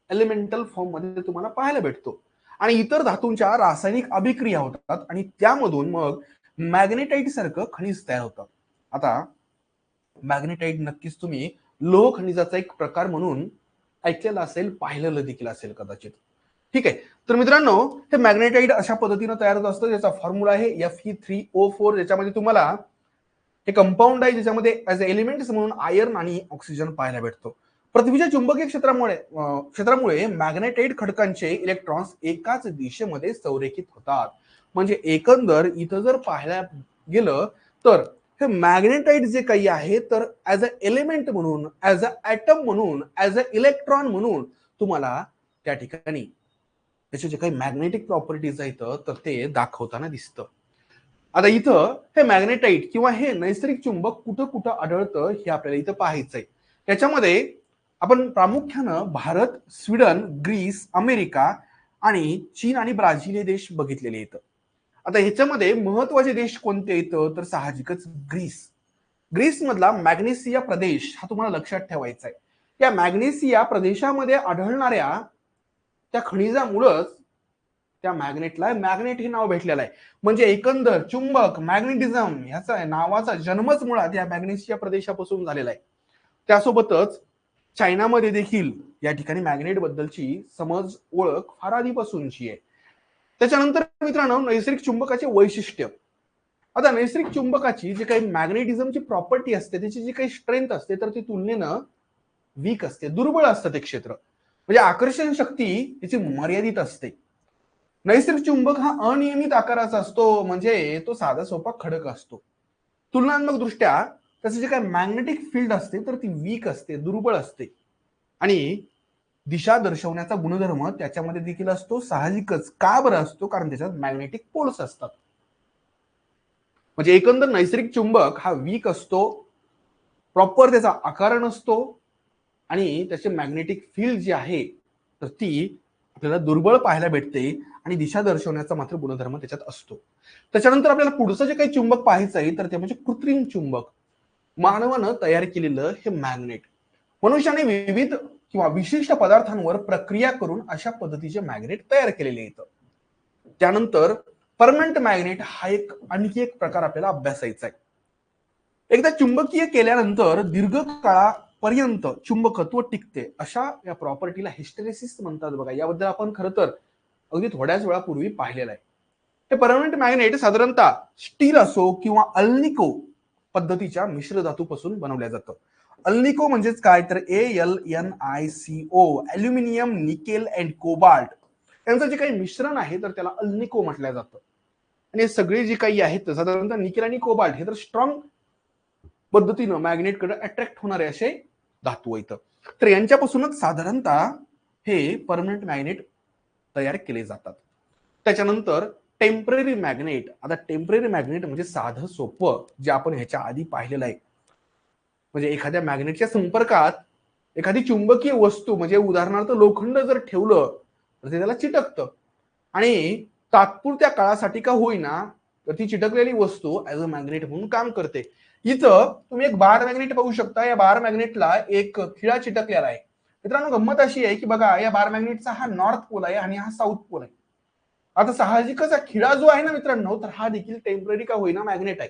एलिमेंटल फॉर्म मध्ये तुम्हाला पाहायला भेटतो आणि इतर धातूंच्या रासायनिक अभिक्रिया होतात आणि त्यामधून मग मॅग्नेटाइट सारखं खनिज तयार होतं. आता मॅग्नेटाइट नक्कीच तुम्ही लोह खनिजाचा एक प्रकार म्हणून ऐकलेलं असेल, पाहिलेलं देखील असेल कदाचित. ठीक आहे, तर मित्रांनो हे मॅग्नेटाइट अशा पद्धतीने तयार होत असतं, ज्याचा फॉर्म्युला आहे Fe3O4. ज्याच्यामध्ये तुम्हाला हे कंपाऊंड आहे, ज्याच्यामध्ये ऍज एलिमेंट्स म्हणून आयर्न आणि ऑक्सिजन पाहायला भेटतो. पृथ्वीच्या चुंबकीय क्षेत्रामुळे मॅग्नेटाइट खडकांचे इलेक्ट्रॉन्स एकाच दिशेमध्ये संरेखित होतात. म्हणजे एकंदर इथं जर पाहायला गेलं तर हे मॅग्नेटाइट जे काही आहे तर ऍज अ एलिमेंट म्हणून, ऍज अ ऍटम म्हणून, ऍज अ इलेक्ट्रॉन म्हणून तुम्हाला त्या ठिकाणी त्याचे जे काही मॅग्नेटिक प्रॉपर्टीज आहेत तर ते दाखवताना दिसतं. आता इथं हे मॅग्नेटाइट किंवा हे नैसर्गिक चुंबक कुठं कुठं आढळतं हे आपल्याला इथं पाहायचंय. त्याच्यामध्ये आपण प्रामुख्यानं भारत, स्वीडन, ग्रीस, अमेरिका आणि चीन आणि ब्राझील हे देश बघितलेले आहेत. आता ह्याच्यामध्ये महत्वाचे देश कोणते येतं तर साहजिकच ग्रीस. ग्रीस मधला मॅग्नेसिया प्रदेश हा तुम्हाला लक्षात ठेवायचा आहे. या मॅग्नेसिया प्रदेशामध्ये आढळणाऱ्या त्या खनिजामुळंच त्या मॅग्नेटला मॅग्नेट हे नाव भेटलेलं आहे. म्हणजे एकंदर चुंबक मॅग्नेटिझम ह्याचा नावाचा जन्मच मुळात या मॅग्नेसिया प्रदेशापासून झालेला आहे. त्यासोबतच चायनामध्ये देखील या ठिकाणी मॅग्नेट बद्दलची समज, ओळख फार आधीपासूनची आहे. त्याच्यानंतर मित्रांनो नैसर्गिक चुंबकाचे वैशिष्ट्य. आता नैसर्गिक चुंबकाची जी काही मॅग्नेटिझमची प्रॉपर्टी असते, त्याची जी काही स्ट्रेंथ असते तर ती तुलनेनं वीक असते, दुर्बळ असतं ते क्षेत्र. म्हणजे आकर्षण शक्ती त्याची मर्यादित असते. नैसर्गिक चुंबक हा अनियमित आकाराचा असतो, म्हणजे तो साधा सोपा खडक असतो. तुलनात्मक दृष्ट्या त्याचं जे काही मॅग्नेटिक फील्ड असते तर ती वीक असते, दुर्बळ असते आणि दिशा दर्शवण्याचा गुणधर्म त्याच्यामध्ये देखील असतो. साहजिकच का बरं असतो, कारण त्याच्यात मॅग्नेटिक पोल्स असतात. म्हणजे एकंदर नैसर्गिक चुंबक हा वीक असतो, प्रॉपर त्याचा आकार नसतो आणि त्याचे मॅग्नेटिक फील्ड जी आहे तर ती आपल्याला दुर्बळ पाहायला भेटते आणि दिशा दर्शवण्याचा मात्र गुणधर्म त्याच्यात असतो. त्याच्यानंतर आपल्याला पुढचं जे काही चुंबक पाहायचं आहे तर ते म्हणजे कृत्रिम चुंबक. मानवानं तयार केलेलं हे मॅग्नेट. मनुष्याने विविध किंवा विशिष्ट पदार्थांवर प्रक्रिया करून अशा पद्धतीचे मॅग्नेट तयार केलेले आहेत. त्यानंतर परमनंट मॅग्नेट हा एक आणखी एक प्रकार आपल्याला अभ्यासायचा आहे. एकदा चुंबकीय केल्यानंतर दीर्घकाळापर्यंत चुंबकत्व टिकते, अशा या प्रॉपर्टीला हिस्टेरेसिस म्हणतात बघा. याबद्दल आपण खरं तर अगदी थोड्याच वेळापूर्वी पाहिलेलं आहे. हे परमनंट मॅग्नेट साधारणतः स्टील असो किंवा अल्निको पद्धतीच्या मिश्र धातूपासून बनवल्या जातं. अल्निको म्हणजेच काय तर ALNICO, aluminium, nickel and cobalt यांचं जे काही मिश्रण आहे तर त्याला अल्निको म्हटलं जातं. आणि सगळे जे काही आहेत साधारणतः निकेल आणि कोबाल्ट हे तर स्ट्रॉंग पद्धतीनं मॅग्नेटकडे अट्रॅक्ट होणारे असे धातू आहेत. तर यांच्यापासूनच साधारणतः हे परमनंट मॅग्नेट तयार केले जातात. त्याच्यानंतर टेम्पररी मॅग्नेट. आता टेम्पररी मॅग्नेट म्हणजे साधं सोपं जे आपण ह्याच्या आधी पाहिलेलं आहे. म्हणजे एखाद्या मॅग्नेटच्या संपर्कात एखादी चुंबकीय वस्तू म्हणजे उदाहरणार्थ लोखंड जर ठेवलं तर ते त्याला चिटकतं आणि तात्पुरत्या काळासाठी का होईना तर ती चिटकलेली वस्तू ऍज अ मॅग्नेट म्हणून काम करते. इथं तुम्ही एक बार मॅग्नेट पाहू शकता. या बार मॅग्नेटला एक खिळा चिटकलेला आहे. मित्रांनो गंमत अशी आहे की बघा या बार मॅग्नेटचा हा नॉर्थ पोल आहे आणि हा साऊथ पोल आहे. आता साहजिकच हा खिळा जो आहे ना मित्रांनो तर हा देखील टेम्पररी का होईना मॅग्नेट आहे.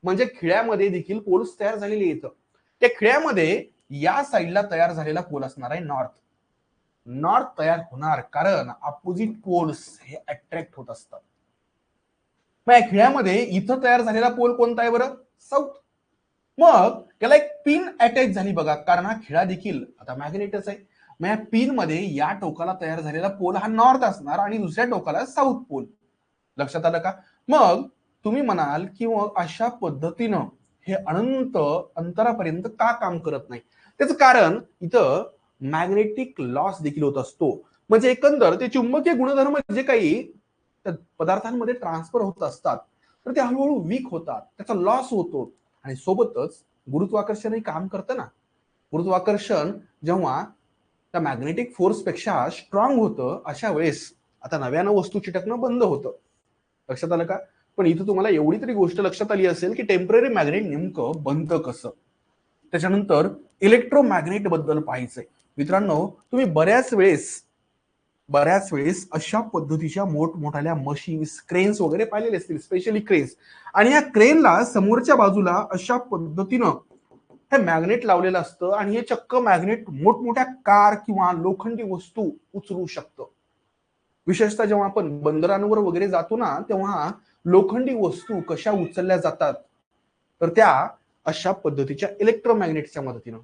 म्हणजे खिळ्यामध्ये देखील पोल्स तयार झालेले येतं. त्या खिळ्यामध्ये या साईडला तयार झालेला पोल असणार आहे नॉर्थ. नॉर्थ तयार होणार कारण अपोजिट पोल्स हे अट्रॅक्ट होत असतात. मग या खिळ्यामध्ये इथं तयार झालेला पोल कोणता आहे बरं? साऊथ. मग त्याला एक पिन अटॅच झाली बघा, कारण हा खिळा देखील आता मॅग्नेटच आहे. मग या पिन मध्ये या टोकाला तयार झालेला पोल हा नॉर्थ असणार आणि दुसऱ्या टोकाला साऊथ पोल. लक्षात आलं का? मग तुम्ही म्हणाल की मग अशा पद्धतीनं हे अनंत अंतरापर्यंत का काम करत नाही? त्याचं कारण इथं मॅग्नेटिक लॉस देखील होत असतो. म्हणजे एकंदर ते चुंबकीय गुणधर्म जे काही पदार्थांमध्ये ट्रान्सफर होत असतात तर ते हळूहळू वीक होतात, त्याचा लॉस होतो आणि सोबतच गुरुत्वाकर्षणही काम करतं ना. गुरुत्वाकर्षण जेव्हा त्या मॅग्नेटिक फोर्स पेक्षा स्ट्रॉंग होतं अशा वेळेस आता नव्यानं वस्तू चिटकणं बंद होतं. लक्षात आलं का? पण इथं तुम्हाला एवढी तरी गोष्ट लक्षात आली असेल की टेम्पररी मॅग्नेट नेमकं बनतं कसं. त्याच्यानंतर इलेक्ट्रोमॅग्नेट बद्दल पाहायचंय. मित्रांनो, तुम्ही बऱ्याच वेळेस अशा पद्धतीच्या मोठमोठ्या मशीन्स, क्रेन्स वगैरे पाहिलेले असतील, स्पेशली क्रेन्स. आणि या क्रेनला समोरच्या बाजूला अशा पद्धतीनं हे मॅग्नेट लावलेलं असतं आणि हे चक्क मॅग्नेट मोठमोठ्या कार किंवा लोखंडी वस्तू उचलू शकतं. विशेषतः जेव्हा आपण बंदरांवर वगैरे जातो ना, तेव्हा लोखंडी वस्तू कशा उचलल्या जातात, तर त्या अशा पद्धतीच्या इलेक्ट्रोमॅग्नेटच्या मदतीनं.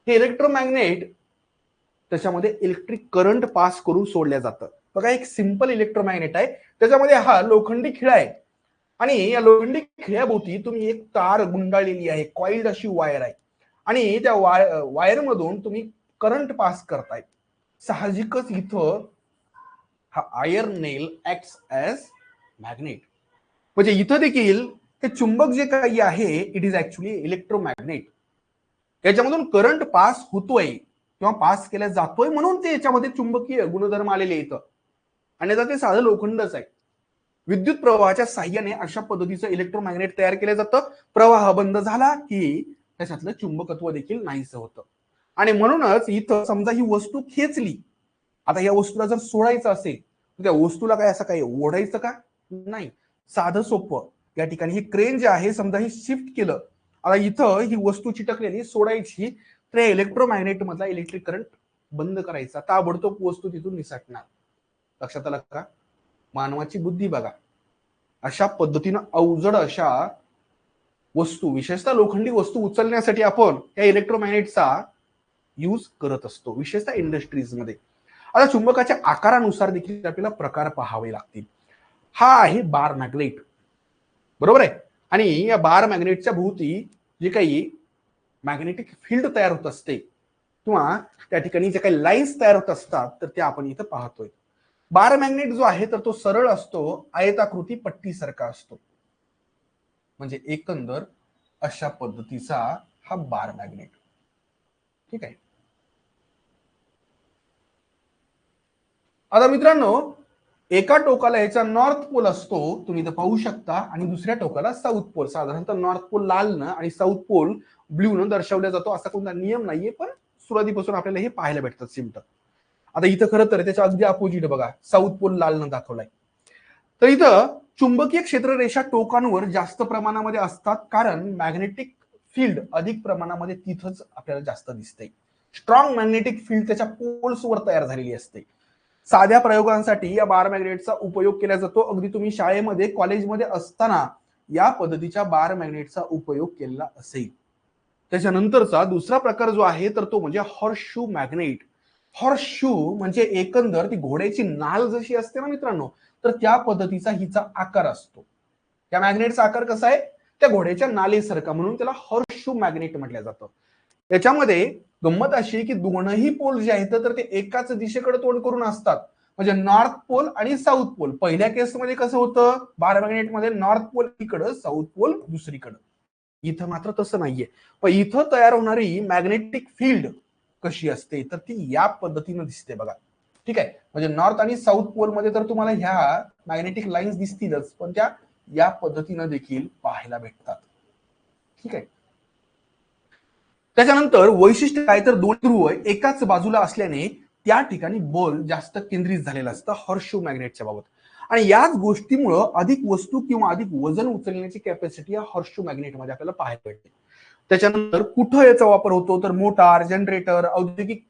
हे इलेक्ट्रोमॅग्नेट त्याच्यामध्ये इलेक्ट्रिक करंट पास करून सोडल्या जातं. बघा, एक सिंपल इलेक्ट्रोमॅग्नेट आहे, त्याच्यामध्ये हा लोखंडी खिळा आहे आणि या लोखंडी खिळ्याभोवती तुम्ही एक तार गुंडाळलेली आहे, कॉइल्ड अशी वायर आहे आणि त्या वायर मधून तुम्ही करंट पास करताय. साहजिकच इथं हा आयर्न नेल ऍक्ट्स ऍज मॅग्नेट. म्हणजे इथं देखील हे चुंबक जे काही आहे इट इज ऍक्च्युअली इलेक्ट्रोमॅग्नेट. याच्यामधून करंट पास होतोय किंवा पास केला जातोय म्हणून ते याच्यामध्ये चुंबकीय गुणधर्म आलेले इथं. आणि ते साधं लोखंडच आहे. विद्युत प्रवाहाच्या साह्याने अशा पद्धतीचं इलेक्ट्रोमॅग्नेट तयार केलं जातं. प्रवाह बंद झाला की त्याच्यातलं चुंबकत्व देखील नाहीसं होतं. आणि म्हणूनच इथं समजा ही वस्तू खेचली, आता या वस्तूला जर सोडायचं असेल तर त्या वस्तूला काय असं काही ओढायचं का? नाही, साधं सोपं. या ठिकाणी हे क्रेन जे आहे, समजा हे शिफ्ट केलं, आता इथं ही वस्तू चिटकलेली सोडायची, तर इलेक्ट्रोमॅग्नेट मधला इलेक्ट्रिक करंट बंद करायचा, ताबडतोब वस्तू तिथून निसटणार. लक्षात आलं का? मानवाची बुद्धी बघा. अशा पद्धतीनं अवजड अशा वस्तू, विशेषतः लोखंडी वस्तू उचलण्यासाठी आपण या इलेक्ट्रोमॅग्नेटचा यूज करत असतो, विशेषतः इंडस्ट्रीज मध्ये. आता चुंबकाच्या आकारानुसार देखील आपल्याला प्रकार पाहावे लागतील. हा आहे बार मॅग्नेट, बरोबर आहे. आणि या बार मॅग्नेटच्या भोवती जे काही मॅग्नेटिक फील्ड तयार होत असते किंवा त्या ठिकाणी जे काही लाईन्स तयार होत असतात, तर त्या आपण इथं पाहतोय. बार मॅग्नेट जो आहे तर तो सरळ असतो, आयताकृती पट्टीसारखा असतो. म्हणजे एकंदर अशा पद्धतीचा हा बार मॅग्नेट. ठीक आहे. आता मित्रांनो, एका टोकाला याचा नॉर्थ पोल असतो, तुम्ही इथं पाहू शकता, आणि दुसऱ्या टोकाला साऊथ पोल. साधारणतः नॉर्थ पोल लालनं आणि साऊथ पोल ब्ल्यूनं दर्शवला जातो. असा कोणता नियम नाहीये, पण सुरुवातीपासून आपल्याला हे पाहायला भेटतात सिम्पटम. आता इथं खरं तर त्याच्या अगदी अपोजिट बघा, साऊथ पोल लालनं दाखवलाय. तर इथं चुंबकीय क्षेत्ररेषा टोकांवर जास्त प्रमाणामध्ये असतात, कारण मॅग्नेटिक फील्ड अधिक प्रमाणामध्ये तिथंच आपल्याला जास्त दिसते. स्ट्रॉंग मॅग्नेटिक फील्ड त्याच्या पोल्सवर तयार झालेली असते. साध्या प्रयोगांसाठी या बार मॅग्नेटचा उपयोग केला जातो. अगदी तुम्ही शाळेमध्ये, कॉलेजमध्ये असताना या पद्धतीच्या बार मॅग्नेटचा उपयोग केलेला असेल. त्याच्यानंतरचा दुसरा प्रकार जो आहे तर तो म्हणजे हॉर्सशू मॅग्नेट. हॉर्सशू म्हणजे एकंदर ती घोड्याची नाल जशी असते ना मित्रांनो, तर त्या पद्धतीचा हिचा आकार असतो. त्या मॅग्नेटचा आकार कसा आहे? त्या घोड्याच्या नालेसारखा, म्हणून त्याला हॉर्सशू मॅग्नेट म्हटलं जातं. त्याच्यामध्ये गंमत अशी की दोनही पोल जे आहेत तर ते एकाच दिशेकडे तोंड करून असतात. म्हणजे नॉर्थ पोल आणि साऊथ पोल. पहिल्या केसमध्ये कसं होतं, बार मॅग्नेटमध्ये नॉर्थ पोल इकडं, साऊथ पोल दुसरीकडं. इथं मात्र तसं नाहीये. पण इथं तयार होणारी मॅग्नेटिक फील्ड कशी असते तर ती या पद्धतीनं दिसते बघा. ठीक आहे. म्हणजे नॉर्थ आणि साऊथ पोल मध्ये तर तुम्हाला ह्या मॅग्नेटिक लाईन्स दिसतीलच, पण त्या या पद्धतीनं देखील पाहायला भेटतात. ठीक आहे. त्याच्यानंतर वैशिष्ट्य काय तर दोन ध्रुव एकाच बाजूला असल्याने त्या ठिकाणी बल जास्त केंद्रित झालेलं असतं हॉर्सशू मॅग्नेटच्या बाबत. आणि याच गोष्टीमुळं अधिक वस्तू किंवा अधिक वजन उचलण्याची कॅपॅसिटी या हॉर्सशू मॅग्नेटमध्ये आपल्याला पाहायला भेटते. त्याच्यानंतर कुठं याचा वापर होतो तर मोटार, जनरेटर, औद्योगिक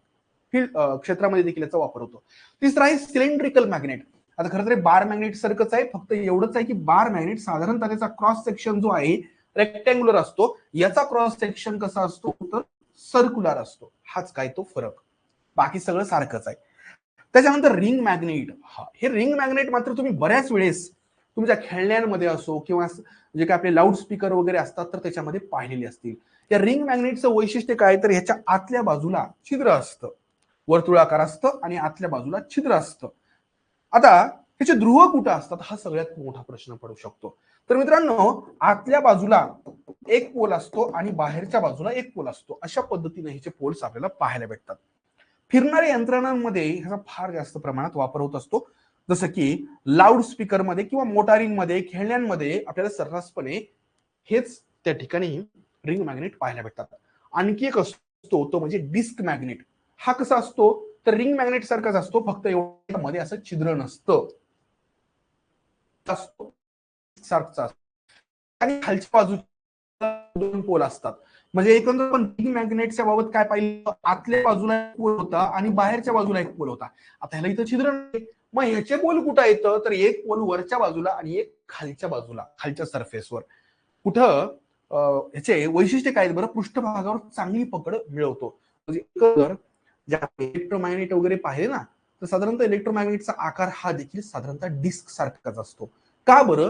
क्षेत्रामध्ये देखील याचा वापर होतो. तिसरा आहे सिलेंड्रिकल मॅग्नेट. आता खरं तर बार मॅग्नेट सारखंच आहे, फक्त एवढंच आहे की बार मॅग्नेट साधारणतः त्याचा क्रॉस सेक्शन जो आहे रेक्टँग्युलर असतो, याचा क्रॉस सेक्शन कसा असतो तर सर्क्युलर असतो. हाच काय तो फरक, बाकी सगळं सारखंच आहे. त्याच्यानंतर रिंग मॅग्नेट. हे रिंग मॅग्नेट मात्र तुम्ही बऱ्याच वेळेस तुमच्या खेळण्यांमध्ये असो किंवा जे काय आपले लाऊड स्पीकर वगैरे असतात तर त्याच्यामध्ये पाहिलेले असतील. या रिंग मॅग्नेटचं वैशिष्ट्य काय तर ह्याच्या आतल्या बाजूला छिद्र असतं, वर्तुळाकार असतं आणि आतल्या बाजूला छिद्र असतं. आता ह्याचे ध्रुव कुठं असतात हा सगळ्यात मोठा प्रश्न पडू शकतो. तर मित्रांनो, आतल्या बाजूला एक पोल असतो आणि बाहेरच्या बाजूला एक पोल असतो. अशा पद्धतीने ह्याचे पोल्स आपल्याला पाहायला भेटतात. फिरणाऱ्या यंत्रणांमध्ये ह्याचा फार जास्त प्रमाणात वापर होत असतो. जसं की लाऊड स्पीकरमध्ये किंवा मोटारींमध्ये, खेळण्यांमध्ये आपल्याला सर्रासपणे हेच त्या ठिकाणी रिंग मॅग्नेट पाहायला भेटतात. आणखी एक असतो तो म्हणजे डिस्क मॅग्नेट. हा कसा असतो तर रिंग मॅग्नेट सारखाच असतो, फक्त मध्ये असं छिद्र नसतं, सारखा आणि खालच्या बाजूला 2 पोल असतात. म्हणजे एकंदर पण रिंग मॅग्नेटच्या बाबत काय पाहिलं, आतल्या बाजूला एक पोल होता आणि बाहेरच्या बाजूला एक पोल होता. आता ह्याला इथं छिद्र नाही, मग ह्याचे पोल कुठं येतं तर एक पोल वरच्या बाजूला आणि एक खालच्या बाजूला, खालच्या सरफेसवर. कुठं ह्याचे वैशिष्ट्य काय बरं, पृष्ठभागावर चांगली पकड मिळवतो. म्हणजे एकंदर ज्या इलेक्ट्रोमॅग्नेट वगैरे पाहिले ना, तर साधारणतः इलेक्ट्रोमॅग्नेटचा आकार हा देखील साधारणतः डिस्क सारखाच असतो. का बरं,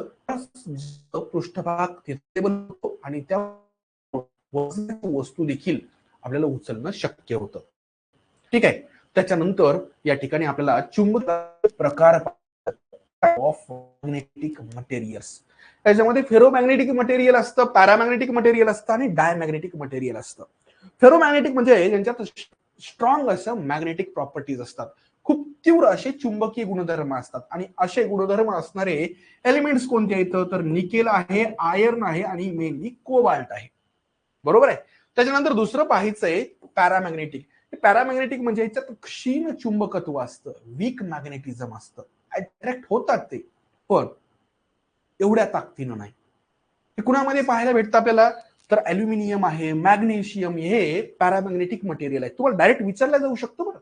पृष्ठभाग तिथे बनतो आणि त्या वस्तू देखील आपल्याला उचलणं शक्य होतं. ठीक आहे. त्याच्यानंतर या ठिकाणी आपल्याला चुंबक प्रकार ऑफ मॅग्नेटिक मटेरियल्स. त्याच्यामध्ये फेरोमॅग्नेटिक मटेरियल असतं, पॅरामॅग्नेटिक मटेरियल असतं आणि डायमॅग्नेटिक मटेरियल असतं. फेरोमॅग्नेटिक म्हणजे ज्यांच्यात स्ट्रॉंग असं मॅग्नेटिक प्रॉपर्टीज असतात, खूप तीव्र असे चुंबकीय गुणधर्म असतात. आणि असे गुणधर्म असणारे एलिमेंट्स कोणते आहेत तर निकेल आहे, आयर्न आहे आणि मेनली कोबाल्ट आहे. बरोबर आहे. त्याच्यानंतर दुसरं पाहायचंय पॅरामॅग्नेटिक. पॅरामॅग्नेटिक म्हणजे याच्यात क्षीण चुंबकत्व असतं, वीक मॅग्नेटिझम असतं, अट्रॅक्ट होतात ते, पण एवढ्या ताकदीनं नाही. हे कुणामध्ये पाहायला भेटतं आपल्याला तर अल्युमिनियम आहे, मॅग्नेशियम, हे पॅरामॅग्नेटिक मटेरियल आहे. तुम्हाला डायरेक्ट विचारलं जाऊ शकतो बरं,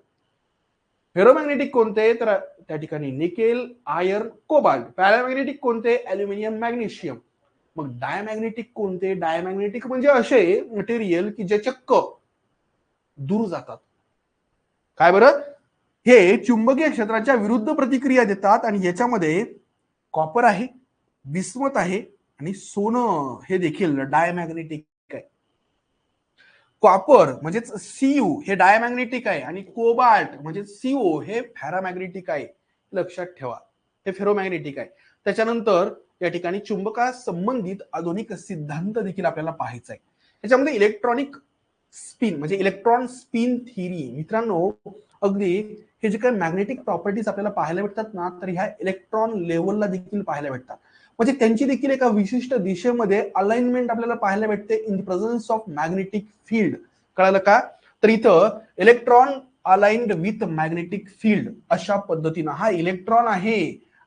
फेरोमॅग्नेटिक कोणते तर त्या ठिकाणी निकेल, आयर्न, कोबाल्ट. पॅरामॅग्नेटिक कोणते अल्युमिनियम, मॅग्नेशियम. मग डायमॅग्नेटिक कोणते, डायमॅग्नेटिक म्हणजे असे मटेरियल की जे चक्क दूर जातात. काय बरं, हे चुंबकीय क्षेत्राच्या विरुद्ध प्रतिक्रिया देतात आणि याच्यामध्ये कॉपर आहे, बिस्मथ आहे आणि सोनं हे देखील डायमॅग्नेटिक आहे. कॉपर म्हणजे सीयू हे डायमॅग्नेटिक आहे आणि कोबाल्ट म्हणजे सीओ हे पॅरामॅग्नेटिक आहे. लक्षात ठेवा, हे फेरोमॅग्नेटिक आहे. त्याच्यानंतर या ठिकाणी चुंबका संबंधित आधुनिक सिद्धांत देखील आपल्याला पाहायचा आहे. त्याच्यामध्ये इलेक्ट्रॉनिक स्पिन म्हणजे इलेक्ट्रॉन स्पिन थिअरी. मित्रांनो, अगदी हे जे काही मॅग्नेटिक प्रॉपर्टीज आपल्याला पाहायला भेटतात ना, तर ह्या इलेक्ट्रॉन लेवलला देखील पाहायला भेटतात. म्हणजे त्यांची देखील एका विशिष्ट दिशेमध्ये अलाइनमेंट आपल्याला पाहायला भेटते in the presence of magnetic field. कळालं का? तर इथं electron aligned with magnetic field अशा पद्धतीनं हा इलेक्ट्रॉन आहे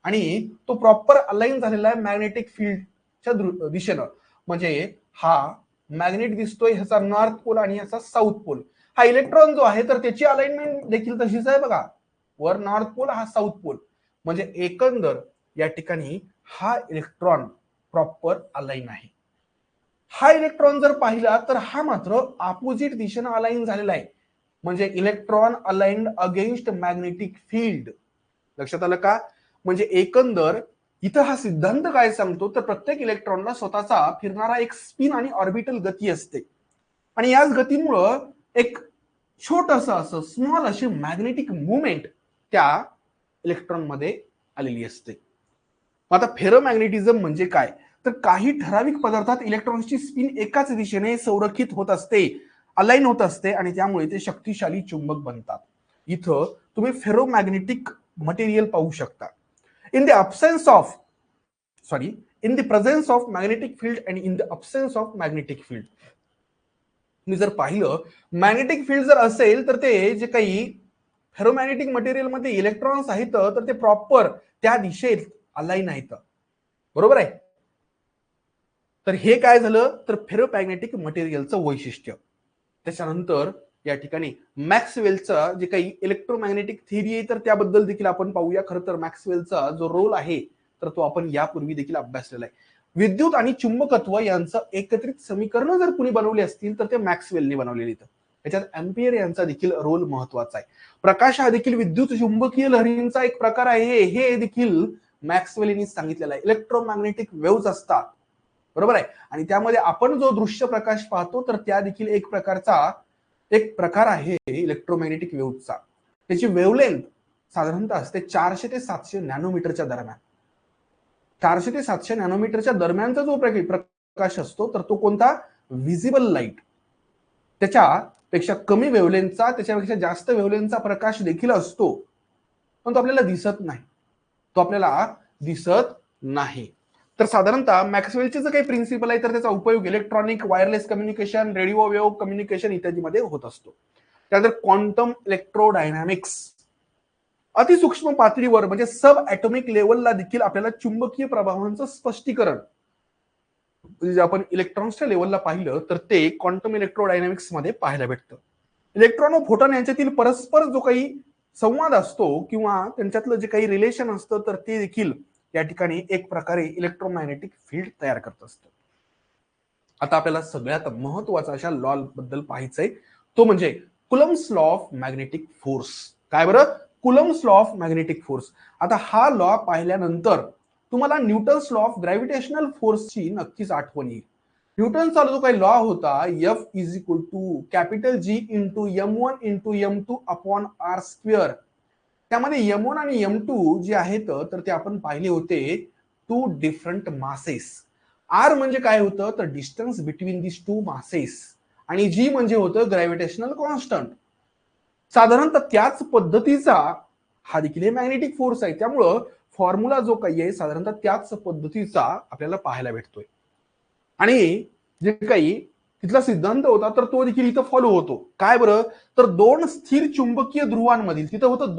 आणि तो प्रॉपर अलाइन झालेला आहे मॅग्नेटिक फील्डच्या दिशेनं. म्हणजे हा मॅग्नेट दिसतोय, ह्याचा नॉर्थ पोल आणि ह्याचा साऊथ पोल. हा इलेक्ट्रॉन जो आहे तर त्याची अलाइनमेंट देखील तशीच आहे बघा, वर नॉर्थ पोल, हा साऊथ पोल. म्हणजे एकंदर या ठिकाणी हा इलेक्ट्रॉन प्रॉपर अलाइन आहे. हा इलेक्ट्रॉन जर पाहिला तर हा मात्र अपोजिट दिशेनं अलाइन झालेला आहे. म्हणजे electron aligned against magnetic field. लक्षात आलं का? म्हणजे एकंदर इथं हा सिद्धांत काय सांगतो तर प्रत्येक इलेक्ट्रॉनला स्वतःचा फिरणारा एक स्पिन आणि ऑर्बिटल गती असते आणि याच गतीमुळं एक छोटस असं स्मॉल अशी मॅग्नेटिक मुवमेंट त्या इलेक्ट्रॉन मध्ये आलेली असते. आता फेरोमॅग्नेटिझम म्हणजे काय तर काही ठराविक पदार्थात इलेक्ट्रॉन्सची स्पिन एकाच दिशेने संरक्षित होत असते, अलाइन होत असते आणि त्यामुळे ते शक्तिशाली चुंबक बनतात. इथं तुम्ही फेरोमॅग्नेटिक मटेरियल पाहू शकता. In the absence of in the presence of magnetic field and in the absence of magnetic field. तुम्ही जर पाहिलं मॅग्नेटिक फील्ड जर असेल तर ते जे काही फेरोमॅग्नेटिक मटेरियल मध्ये इलेक्ट्रॉन्स आहेत तर ते प्रॉपर त्या दिशेत अलाइन आहेत. बरोबर आहे. तर हे काय झालं तर फेरोमॅग्नेटिक मटेरियलचं वैशिष्ट्य. त्याच्यानंतर या ठिकाणी मॅक्सवेलचा जे काही इलेक्ट्रोमॅग्नेटिक थिअरी आहे तर त्याबद्दल देखील आपण पाहूया. खरं तर मॅक्सवेलचा जो रोल आहे तर तो आपण यापूर्वी देखील अभ्यासलेला आहे. विद्युत आणि चुंबकत्व यांचं एकत्रित समीकरण जर कुणी बनवले असतील तर ते मॅक्सवेलने बनवलेली. त्याच्यात अँपियर यांचा देखील रोल महत्वाचा आहे. प्रकाश हा देखील विद्युत चुंबकीय लहरींचा एक प्रकार आहे, हे देखील मॅक्सवेलने सांगितलेलं आहे. इलेक्ट्रोमॅग्नेटिक वेव्हज असतात, बरोबर आहे. आणि त्यामध्ये आपण जो दृश्य प्रकाश पाहतो तर त्या देखील एक प्रकार आहे इलेक्ट्रोमॅग्नेटिक वेव्हचा. त्याची वेव्हलेंथ साधारणतः असते 400 ते 700 नॅनोमीटरच्या दरम्यान. 400 ते 700 नॅनोमीटरच्या दरम्यानचा जो प्रकाश असतो तर तो कोणता, व्हिजिबल लाईट. त्याच्यापेक्षा कमी वेव्हलेंथचा, त्याच्यापेक्षा जास्त वेव्हलेंथचा प्रकाश देखील असतो पण तो आपल्याला दिसत नाही. तो आपल्याला दिसत नाही. तर साधारणतः मॅक्सवेलचे जे काही प्रिन्सिपल आहे तर त्याचा उपयोग electronic wireless communication, radio wave communication इत्यादीमध्ये होत असतो. त्यानंतर क्वांटम इलेक्ट्रोडायनामिक्स, अतिसूक्ष्म पातळीवर म्हणजे सब ॲटॉमिक लेवलला देखील आपल्याला चुंबकीय प्रभावांचं स्पष्टीकरण म्हणजे आपण इलेक्ट्रॉन्सच्या लेवलला पाहिलं तर ते क्वांटम इलेक्ट्रोडायनामिक्स मध्ये पाहायला भेटतं. इलेक्ट्रॉन व फोटॉन यांच्यातील परस्पर जो काही संवाद असतो किंवा त्यांच्यातलं जे काही रिलेशन असतं तर ते देखील या ठिकाणी एक प्रकारे इलेक्ट्रोमॅग्नेटिक फील्ड तयार करत असतं. आता आपल्याला सगळ्यात महत्वाचा अशा लॉ बद्दल पाहायचंय, तो म्हणजे Coulomb's law of magnetic force. काय बरं? Coulomb's law of magnetic force. आता हा लॉ पाहिल्यानंतर तुम्हाला न्यूटन्स लॉ ऑफ ग्रॅव्हिटेशनल फोर्सची नक्कीच आठवण येईल. न्यूटनचा जो काही लॉ होता F is equal to capital G into M1 into M2 upon R square, त्यामध्ये M1 आणि M2 जे आहेत तर ते आपण पाहिले होते टू डिफरंट मासेस. आर म्हणजे काय होतं तर distance between this two masses आणि जी म्हणजे होतं ग्रॅव्हिटेशनल कॉन्स्टंट. साधारणतः त्याच पद्धतीचा हा देखील मॅग्नेटिक फोर्स आहे. त्यामुळं फॉर्म्युला जो काही आहे साधारणतः त्याच पद्धतीचा आपल्याला पाहायला भेटतोय आणि जे काही तिथला सिद्धांत होता तर तो देखील इथं फॉलो होतो. काय बरं तर दोन स्थिर चुंबकीय ध्रुवांमधील, तिथं होतं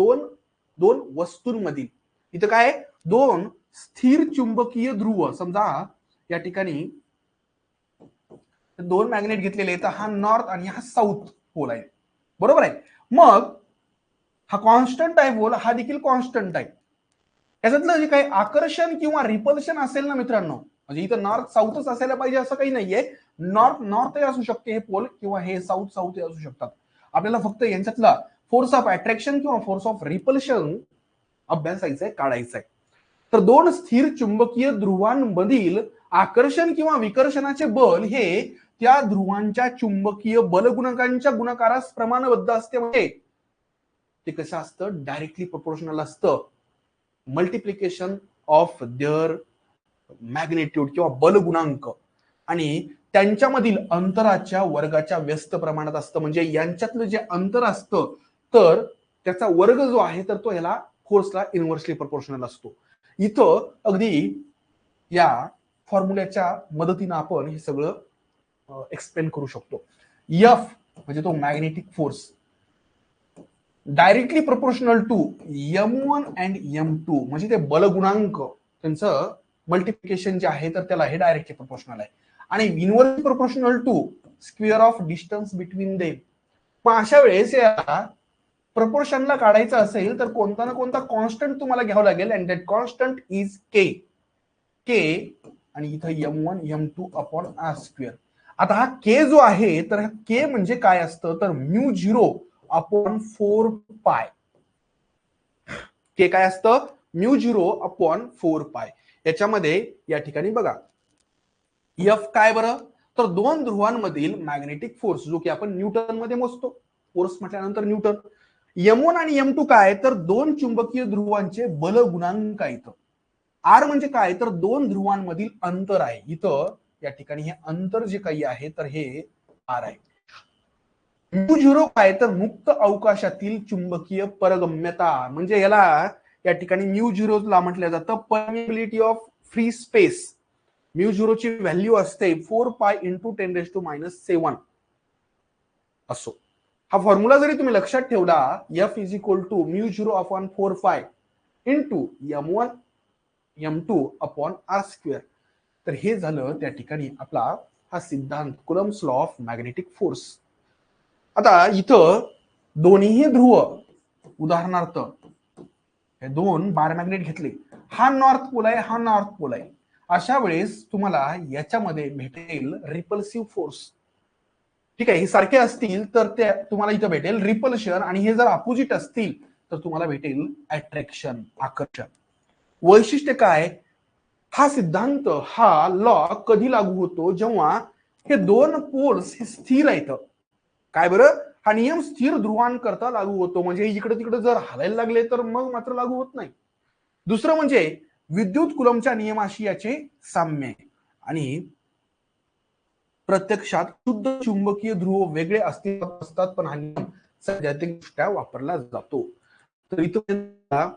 दोन वस्तूंमधील, इथं काय दोन स्थिर चुंबकीय ध्रुव. समजा या ठिकाणी दोन मॅग्नेट घेतलेले आहेत, हा नॉर्थ आणि हा साऊथ पोल आहे, बरोबर आहे. मग हा कॉन्स्टंट आहे पोल, हा देखील कॉन्स्टंट आहे. याच्यातलं जे काही आकर्षण किंवा रिपल्शन असेल ना मित्रांनो, म्हणजे इथं नॉर्थ साऊथच असायला पाहिजे असं काही नाहीये. नॉर्थ नॉर्थही असू शकते हे पोल किंवा हे साऊथ साऊथही असू शकतात. आपल्याला फक्त यांच्यातला फोर्स ऑफ अट्रॅक्शन किंवा फोर्स ऑफ रिपल्शन अभ्यासायचं आहे, काढायचं आहे. तर दोन स्थिर चुंबकीय ध्रुवांमधील आकर्षण किंवा विकर्षणाचे बल हे त्या ध्रुवांच्या चुंबकीय बलगुणकांच्या गुणाकारास प्रमाणबद्ध असते. म्हणजे ते कसं असतं, डायरेक्टली प्रोपोर्शनल असतं मल्टिप्लिकेशन ऑफ देअर मॅग्नेट्यूड किंवा बल गुणांक आणि त्यांच्यामधील अंतराच्या वर्गाच्या व्यस्त प्रमाणात असतं. म्हणजे यांच्यातलं जे अंतर असतं तर त्याचा वर्ग जो आहे तर तो याला फोर्सला इन्व्हर्सली प्रोपोर्शनल असतो. इथं अगदी या फॉर्म्युल्याच्या मदतीनं आपण हे सगळं एक्सप्लेन करू शकतो. एफ म्हणजे तो magnetic force directly proportional to M1 and M2 म्हणजे ते बल गुणांक त्यांचं मल्टिप्लिकेशन जे आहे तर त्याला हे डायरेक्टली प्रोपोर्शनल आहे आणि inversely proportional to square of distance between them. मग अशा वेळेस या प्रपोर्शनला काढायचं असेल तर कोणता ना कोणता कॉन्स्टंट तुम्हाला घ्यावा लागेल अँड दॅट कॉन्स्टंट इज के. के आणि इथं M1 M2 upon R square. आता हा के जो आहे तर के म्हणजे काय असतं तर म्यू 0 अपॉन 4 पाय. के काय असतं म्यू 0 अपॉन 4 पाय. याच्यामध्ये या ठिकाणी बघा एफ काय बरं तर दोन ध्रुवांमधील मॅग्नेटिक फोर्स जो की आपण न्यूटन मध्ये मोजतो. फोर्स म्हटल्यानंतर न्यूटन. M1 आणि M2 काय तर दोन चुंबकीय ध्रुवांचे बल गुणांक आहेत. आर म्हणजे काय तर दोन ध्रुवांमधील अंतर आहे. इथं या ठिकाणी हे अंतर जे काही आहे तर हे आर आहे. म्यू 0 काय तर मुक्त अवकाशातील चुंबकीय परगम्यता म्हणजे याला या ठिकाणी म्यू 0 ला म्हटलं जातं permeability of free space. Mu 0 ची व्हॅल्यू असते 4 पाय इंटू 10⁻⁷ असो. हा फॉर्म्युला जरी तुम्ही लक्षात ठेवला F is equal to mu 0 upon 4 pi into M1 M2 upon R square, तर हे झालं त्या ठिकाणी आपला हा सिद्धांत Coulomb's law of magnetic force. आता इथं दोन्ही ध्रुव उदाहरणार्थ हे दोन बार मॅग्नेट घेतले, हा नॉर्थ पोल आहे हा नॉर्थ पोल आहे. अशा वेळेस तुम्हाला याच्यामध्ये भेटेल रिपल्सिव्ह फोर्स. ठीक आहे, हे सारखे असतील तर ते तुम्हाला इथं भेटेल रिपल्शन आणि हे जर अपोजिट असतील तर तुम्हाला भेटेल अट्रॅक्शन आकर्षण. वैशिष्ट्य काय हा सिद्धांत हा लॉ कधी लागू होतो जेव्हा हे दोन पोल्स हे स्थिर आहेत. काय बरं हा नियम स्थिर ध्रुवांकरता लागू होतो म्हणजे इकडे तिकडे जर हलायला लागले तर मग मात्र लागू होत नाही. दुसरं म्हणजे विद्युत कुलमच्या नियमाशी याचे साम्य आहे आणि प्रत्यक्षात शुद्ध चुंबकीय ध्रुव वेगळे असतात पण हा नियम सैद्धांतिकदृष्ट्या वापरला जातो. तर इथं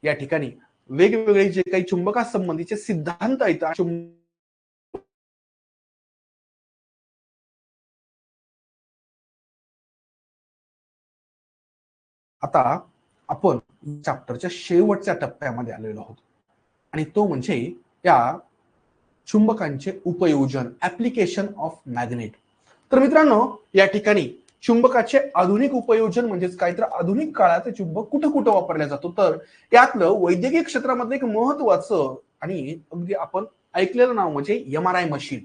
या ठिकाणी वेगवेगळे जे काही चुंबकासंबंधीचे सिद्धांत आहेत आता आपण चॅप्टरच्या शेवटच्या टप्प्यामध्ये आलेलो आहोत आणि तो म्हणजे या चुंबकांचे उपयोजन, ऍप्लिकेशन ऑफ मॅग्नेट. तर मित्रांनो, या ठिकाणी चुंबकाचे आधुनिक उपयोजन म्हणजेच काय, तर आधुनिक काळात चुंबक कुठं कुठं वापरला जातो, तर त्यातलं वैद्यकीय क्षेत्रामधलं एक महत्वाचं आणि अगदी आपण ऐकलेलं नाव म्हणजे MRI मशीन.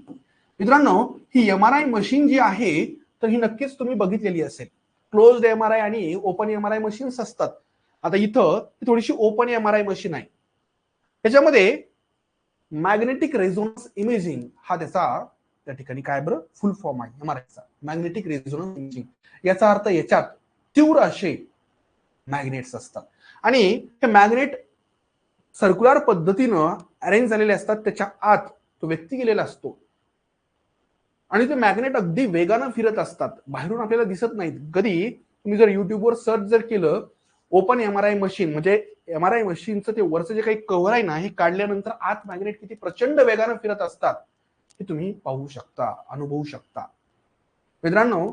मित्रांनो, ही MRI मशीन जी आहे तर ही नक्कीच तुम्ही बघितलेली असेल. क्लोज्ड MRI आणि ओपन MRI मशीन्स असतात. आता इथं थोडीशी ओपन MRI मशीन आहे. त्याच्यामध्ये मॅग्नेटिक रेझोनन्स इमेजिंग हा त्याचा त्या ठिकाणी काय बरं फुल फॉर्म आहे MRIचा, मॅग्नेटिक रेझोनन्स इमेजिंग. याचा अर्थ याच्यात तीव्र असे मॅग्नेट्स असतात आणि हे मॅग्नेट सर्क्युलर पद्धतीनं अरेंज झालेले असतात. त्याच्या आत तो व्यक्ती गेलेला असतो आणि ते मॅग्नेट अगदी वेगानं फिरत असतात, बाहेरून आपल्याला दिसत नाहीत. कधी तुम्ही जर युट्यूबवर सर्च जर केलं ओपन MRI मशीन म्हणजे MRI मशीनचं ते वरचं जे काही कव्हर आहे ना, हे काढल्यानंतर आत मॅग्नेट किती प्रचंड वेगानं फिरत असतात हे तुम्ही पाहू शकता, अनुभवू शकता. मित्रांनो,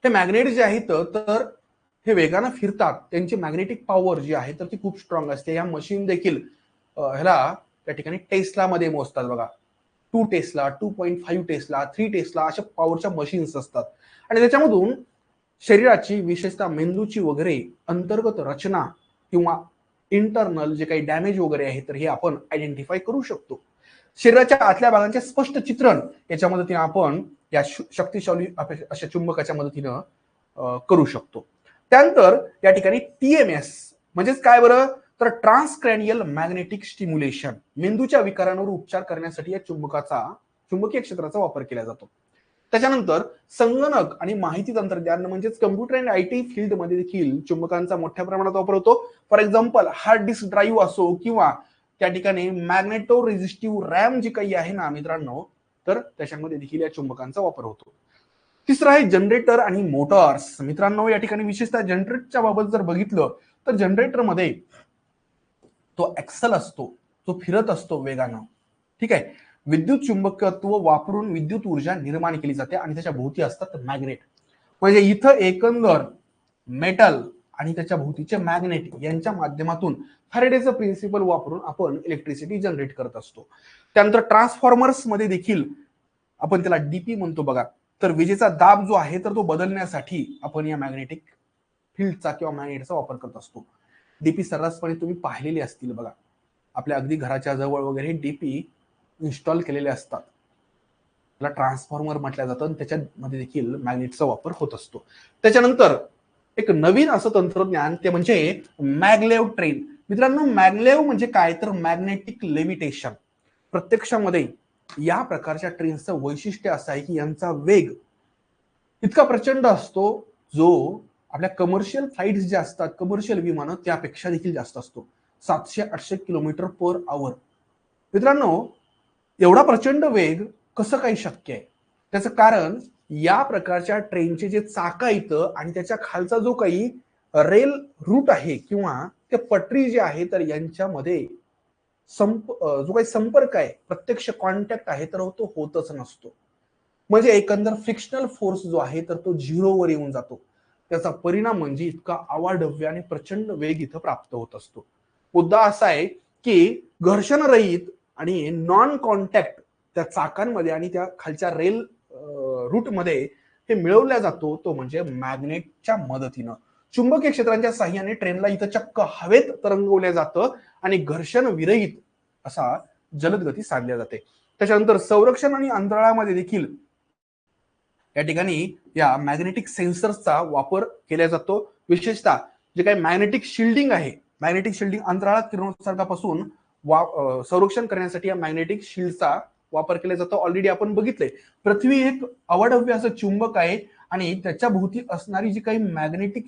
हे मॅग्नेट जे आहेत तर हे वेगानं फिरतात, त्यांची मॅग्नेटिक पॉवर जी आहे तर ती खूप स्ट्रॉंग असते. या मशीन देखील ह्याला त्या ठिकाणी टेस्ला मध्ये मोजतात बघा. 2 टेस्ला, 2.5 टेस्ला, 3 टेस्ला अशा पॉवरच्या मशीन्स असतात आणि त्याच्यामधून शरीराची विशेषतः मेंदूची वगैरे अंतर्गत रचना किंवा इंटरनल जे काही डॅमेज वगैरे आहे तर हे आपण आयडेंटिफाय करू शकतो. शरीराच्या आतल्या भागांचे स्पष्ट चित्रण याच्या मदतीने आपण या शक्तिशाली अशा चुंबकाच्या मदतीनं करू शकतो. त्यानंतर या ठिकाणी TMS म्हणजेच काय बरं, तर ट्रान्सक्रॅनियल मॅग्नेटिक स्टिम्युलेशन, मेंदूच्या विकारांवर उपचार करण्यासाठी या चुंबकीय क्षेत्राचा वापर केला जातो. त्याच्यानंतर संगणक आणि माहिती तंत्रज्ञान म्हणजेच कम्प्युटर अँड IT फील्ड मध्ये देखील चुंबकांचा मोठ्या प्रमाणात वापर होतो. For example hard disk drive असो किंवा त्या ठिकाणी मॅग्नेटो रेझिस्टिव्ह रॅम जी काही आहे ना मित्रांनो, तर त्याच्यामध्ये देखील या चुंबकांचा वापर होतो. तिसरं आहे जनरेटर आणि मोटर्स. मित्रांनो, या ठिकाणी विशेषतः जनरेटरच्या बाबत जर बघितलं तर जनरेटर मध्ये तो एक्सल असतो, तो फिरत असतो वेगानं. ठीक आहे. विद्युत चुंबकत्व वापरून विद्युत ऊर्जा निर्माण केली जाते आणि त्याच्या भोवती असतात मॅग्नेट. म्हणजे इथं एकंदर मेटल आणि त्याच्या भोवतीचे मॅग्नेट यांच्या माध्यमातून फॅरेडेचं प्रिन्सिपल वापरून आपण इलेक्ट्रिसिटी जनरेट करत असतो. त्यानंतर ट्रान्सफॉर्मर्स मध्ये देखील आपण त्याला डीपी म्हणतो बघा, तर विजेचा दाब जो आहे तर तो बदलण्यासाठी आपण या मॅग्नेटिक फील्डचा किंवा मॅग्नेटचा वापर करत असतो. डीपी सर्रासपणे तुम्ही पाहिलेली असतील बघा, आपल्या अगदी घराच्या जवळ वगैरे डीपी इन्स्टॉल केलेले असतात. त्याला ट्रान्सफॉर्मर म्हटलं जातं आणि त्याच्यामध्ये देखील मॅग्नेटचा वापर होत असतो. त्याच्यानंतर एक नवीन असं तंत्रज्ञान ते म्हणजे मॅग्लेव ट्रेन. मित्रांनो, मॅग्लेव म्हणजे काय, तर मॅग्नेटिक लेव्हिटेशन. प्रत्यक्षामध्ये या प्रकारच्या ट्रेनचं वैशिष्ट्य असं आहे की यांचा वेग इतका प्रचंड असतो जो आपल्या कमर्शियल फ्लाईट्स ज्या असतात, कमर्शियल विमानं त्यापेक्षा देखील जास्त असतो. 700-800 किलोमीटर पर आवर. मित्रांनो, एवढा प्रचंड वेग कसं काही शक्य आहे? त्याचं कारण या प्रकारच्या ट्रेनचे जे चाक आहेत आणि त्याच्या खालचा जो काही रेल रूट आहे किंवा ते पटरी जे आहे तर यांच्यामध्ये जो काही संपर्क आहे, प्रत्यक्ष कॉन्टॅक्ट आहे तर तो होतच नसतो. म्हणजे एकंदर फ्रिक्शनल फोर्स जो आहे तर तो झिरोवर येऊन जातो. त्याचा परिणाम म्हणजे इतका अवाढव्य आणि प्रचंड वेग इथं प्राप्त होत असतो. मुद्दा असा आहे की घर्षण रहित आणि नॉन कॉन्टॅक्ट त्या चाकांमध्ये आणि त्या खालच्या रेल रूटमध्ये हे मिळवला जातो तो म्हणजे मॅग्नेटच्या मदतीनं. चुंबकीय क्षेत्रांच्या साह्याने ट्रेनला इथं चक्क हवेत तरंगवल्या जातं आणि घर्षण विरहित असा जलद गती साधल्या जाते. त्याच्यानंतर संरक्षण आणि अंतराळामध्ये देखील या ठिकाणी या मॅग्नेटिक सेन्सर्सचा वापर केला जातो. विशेषतः जे काही मॅग्नेटिक शिल्डिंग आहे, मॅग्नेटिक शिल्डिंग अंतराळात किरणोत्सर्गापासून संरक्षण करण्यासाठी या मॅग्नेटिक शिल्डचा वापर केला जातो. ऑलरेडी आपण बघितलंय, पृथ्वी एक अवाढव्य असं चुंबक आहे आणि त्याच्या भोवती असणारी जी काही मॅग्नेटिक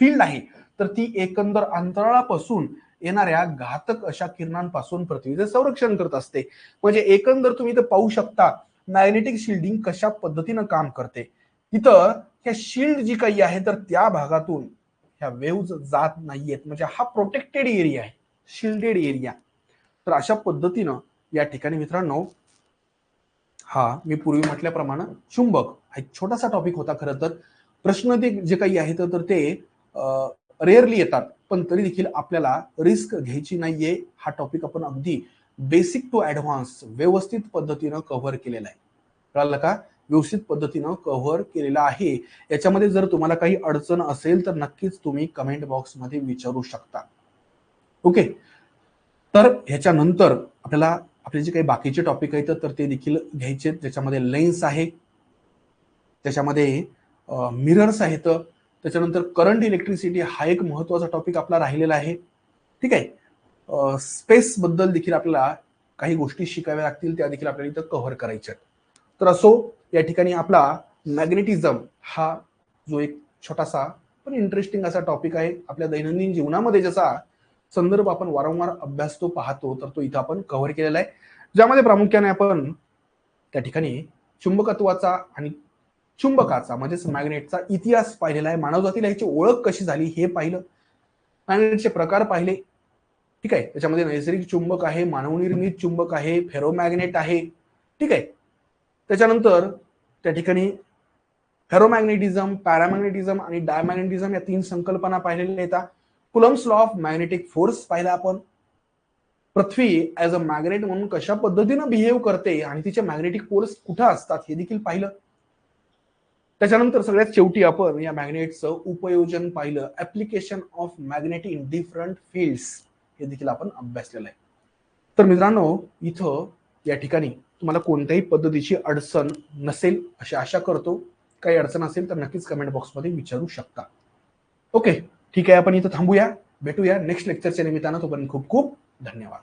फील्ड आहे तर ती एकंदर अंतराळापासून येणाऱ्या घातक अशा किरणांपासून पृथ्वीचं संरक्षण करत असते. म्हणजे एकंदर तुम्ही इथं पाहू शकता मॅग्नेटिक शिल्डिंग कशा पद्धतीनं काम करते. इथं ह्या शिल्ड जी काही आहे तर त्या भागातून ह्या वेव्ज जात नाहीयेत, म्हणजे हा प्रोटेक्टेड एरिया आहे, शिल्डेड एरिया. तर अशा पद्धतीनं या ठिकाणी मित्रांनो हा मी पूर्वी म्हटल्याप्रमाणे चुंबक हा एक छोटासा टॉपिक होता. खरं तर प्रश्न ते जे काही आहेत तर ते रेअरली येतात, पण तरी देखील आपल्याला रिस्क घ्यायची नाहीये. हा टॉपिक आपण अगदी बेसिक टू ऍडव्हान्स व्यवस्थित पद्धतीनं कव्हर केलेला आहे. कळलं का? व्यवस्थित पद्धतीनं कव्हर केलेला आहे. याच्यामध्ये जर तुम्हाला काही अडचण असेल तर नक्कीच तुम्ही कमेंट बॉक्समध्ये विचारू शकता. ओके, तर ह्याच्यानंतर आपल्याला आपले जे काही बाकीचे टॉपिक आहेत तर ते देखील घ्यायचे. ज्याच्यामध्ये लेन्स आहे, त्याच्यामध्ये मिरर्स आहेत, त्याच्यानंतर करंट इलेक्ट्रिसिटी हा एक महत्वाचा टॉपिक आपला राहिलेला आहे. ठीक आहे. स्पेस बद्दल देखील आपल्याला काही गोष्टी शिकाव्या लागतील, त्या देखील आपल्याला इथं कव्हर करायच्या. तर असो, या ठिकाणी आपला मॅग्नेटिझम हा जो एक छोटासा पण इंटरेस्टिंग असा टॉपिक आहे, आपल्या दैनंदिन जीवनामध्ये ज्याचा संदर्भ आपण वारंवार अभ्यासतो पाहतो, तर तो इथं आपण कव्हर केलेला आहे. ज्यामध्ये प्रामुख्याने आपण त्या ठिकाणी चुंबकत्वाचा आणि चुंबकाचा म्हणजेच मॅग्नेटचा इतिहास पाहिलेला आहे. मानवजातीला याची ओळख कशी झाली हे पाहिलं, मॅग्नेटचे प्रकार पाहिले. ठीक आहे. त्याच्यामध्ये नैसर्गिक चुंबक आहे, मानवनिर्मित चुंबक आहे, फेरोमॅग्नेट आहे. ठीक आहे. त्याच्यानंतर त्या ठिकाणी फेरोमॅग्नेटिझम, पॅरामॅग्नेटिझम आणि डायमॅग्नेटिझम या 3 संकल्पना पाहिलेल्या आहेत. Coulomb's law of magnetic force पाहिला आपण. पृथ्वी ऍज अ मॅग्नेट म्हणून कशा पद्धतीनं बिहेव करते आणि तिचे मॅग्नेटिक पोल्स कुठे असतात हे देखील पाहिलं. त्याच्यानंतर सगळ्यात शेवटी आपण या मॅग्नेटचं उपयोजन पाहिलं, application of magnet in different fields हे देखील आपण अभ्यासलेलं आहे. तर मित्रांनो, इथं या ठिकाणी तुम्हाला कोणत्याही पद्धतीची अडचण नसेल अशी आशा करतो. काही अडचण असेल तर नक्कीच कमेंट बॉक्समध्ये विचारू शकता. ओके, ठीक आहे. आपण इथं थांबूया, भेटूया नेक्स्ट लेक्चरच्या निमित्तानं. तोपर्यंत खूप खूप धन्यवाद.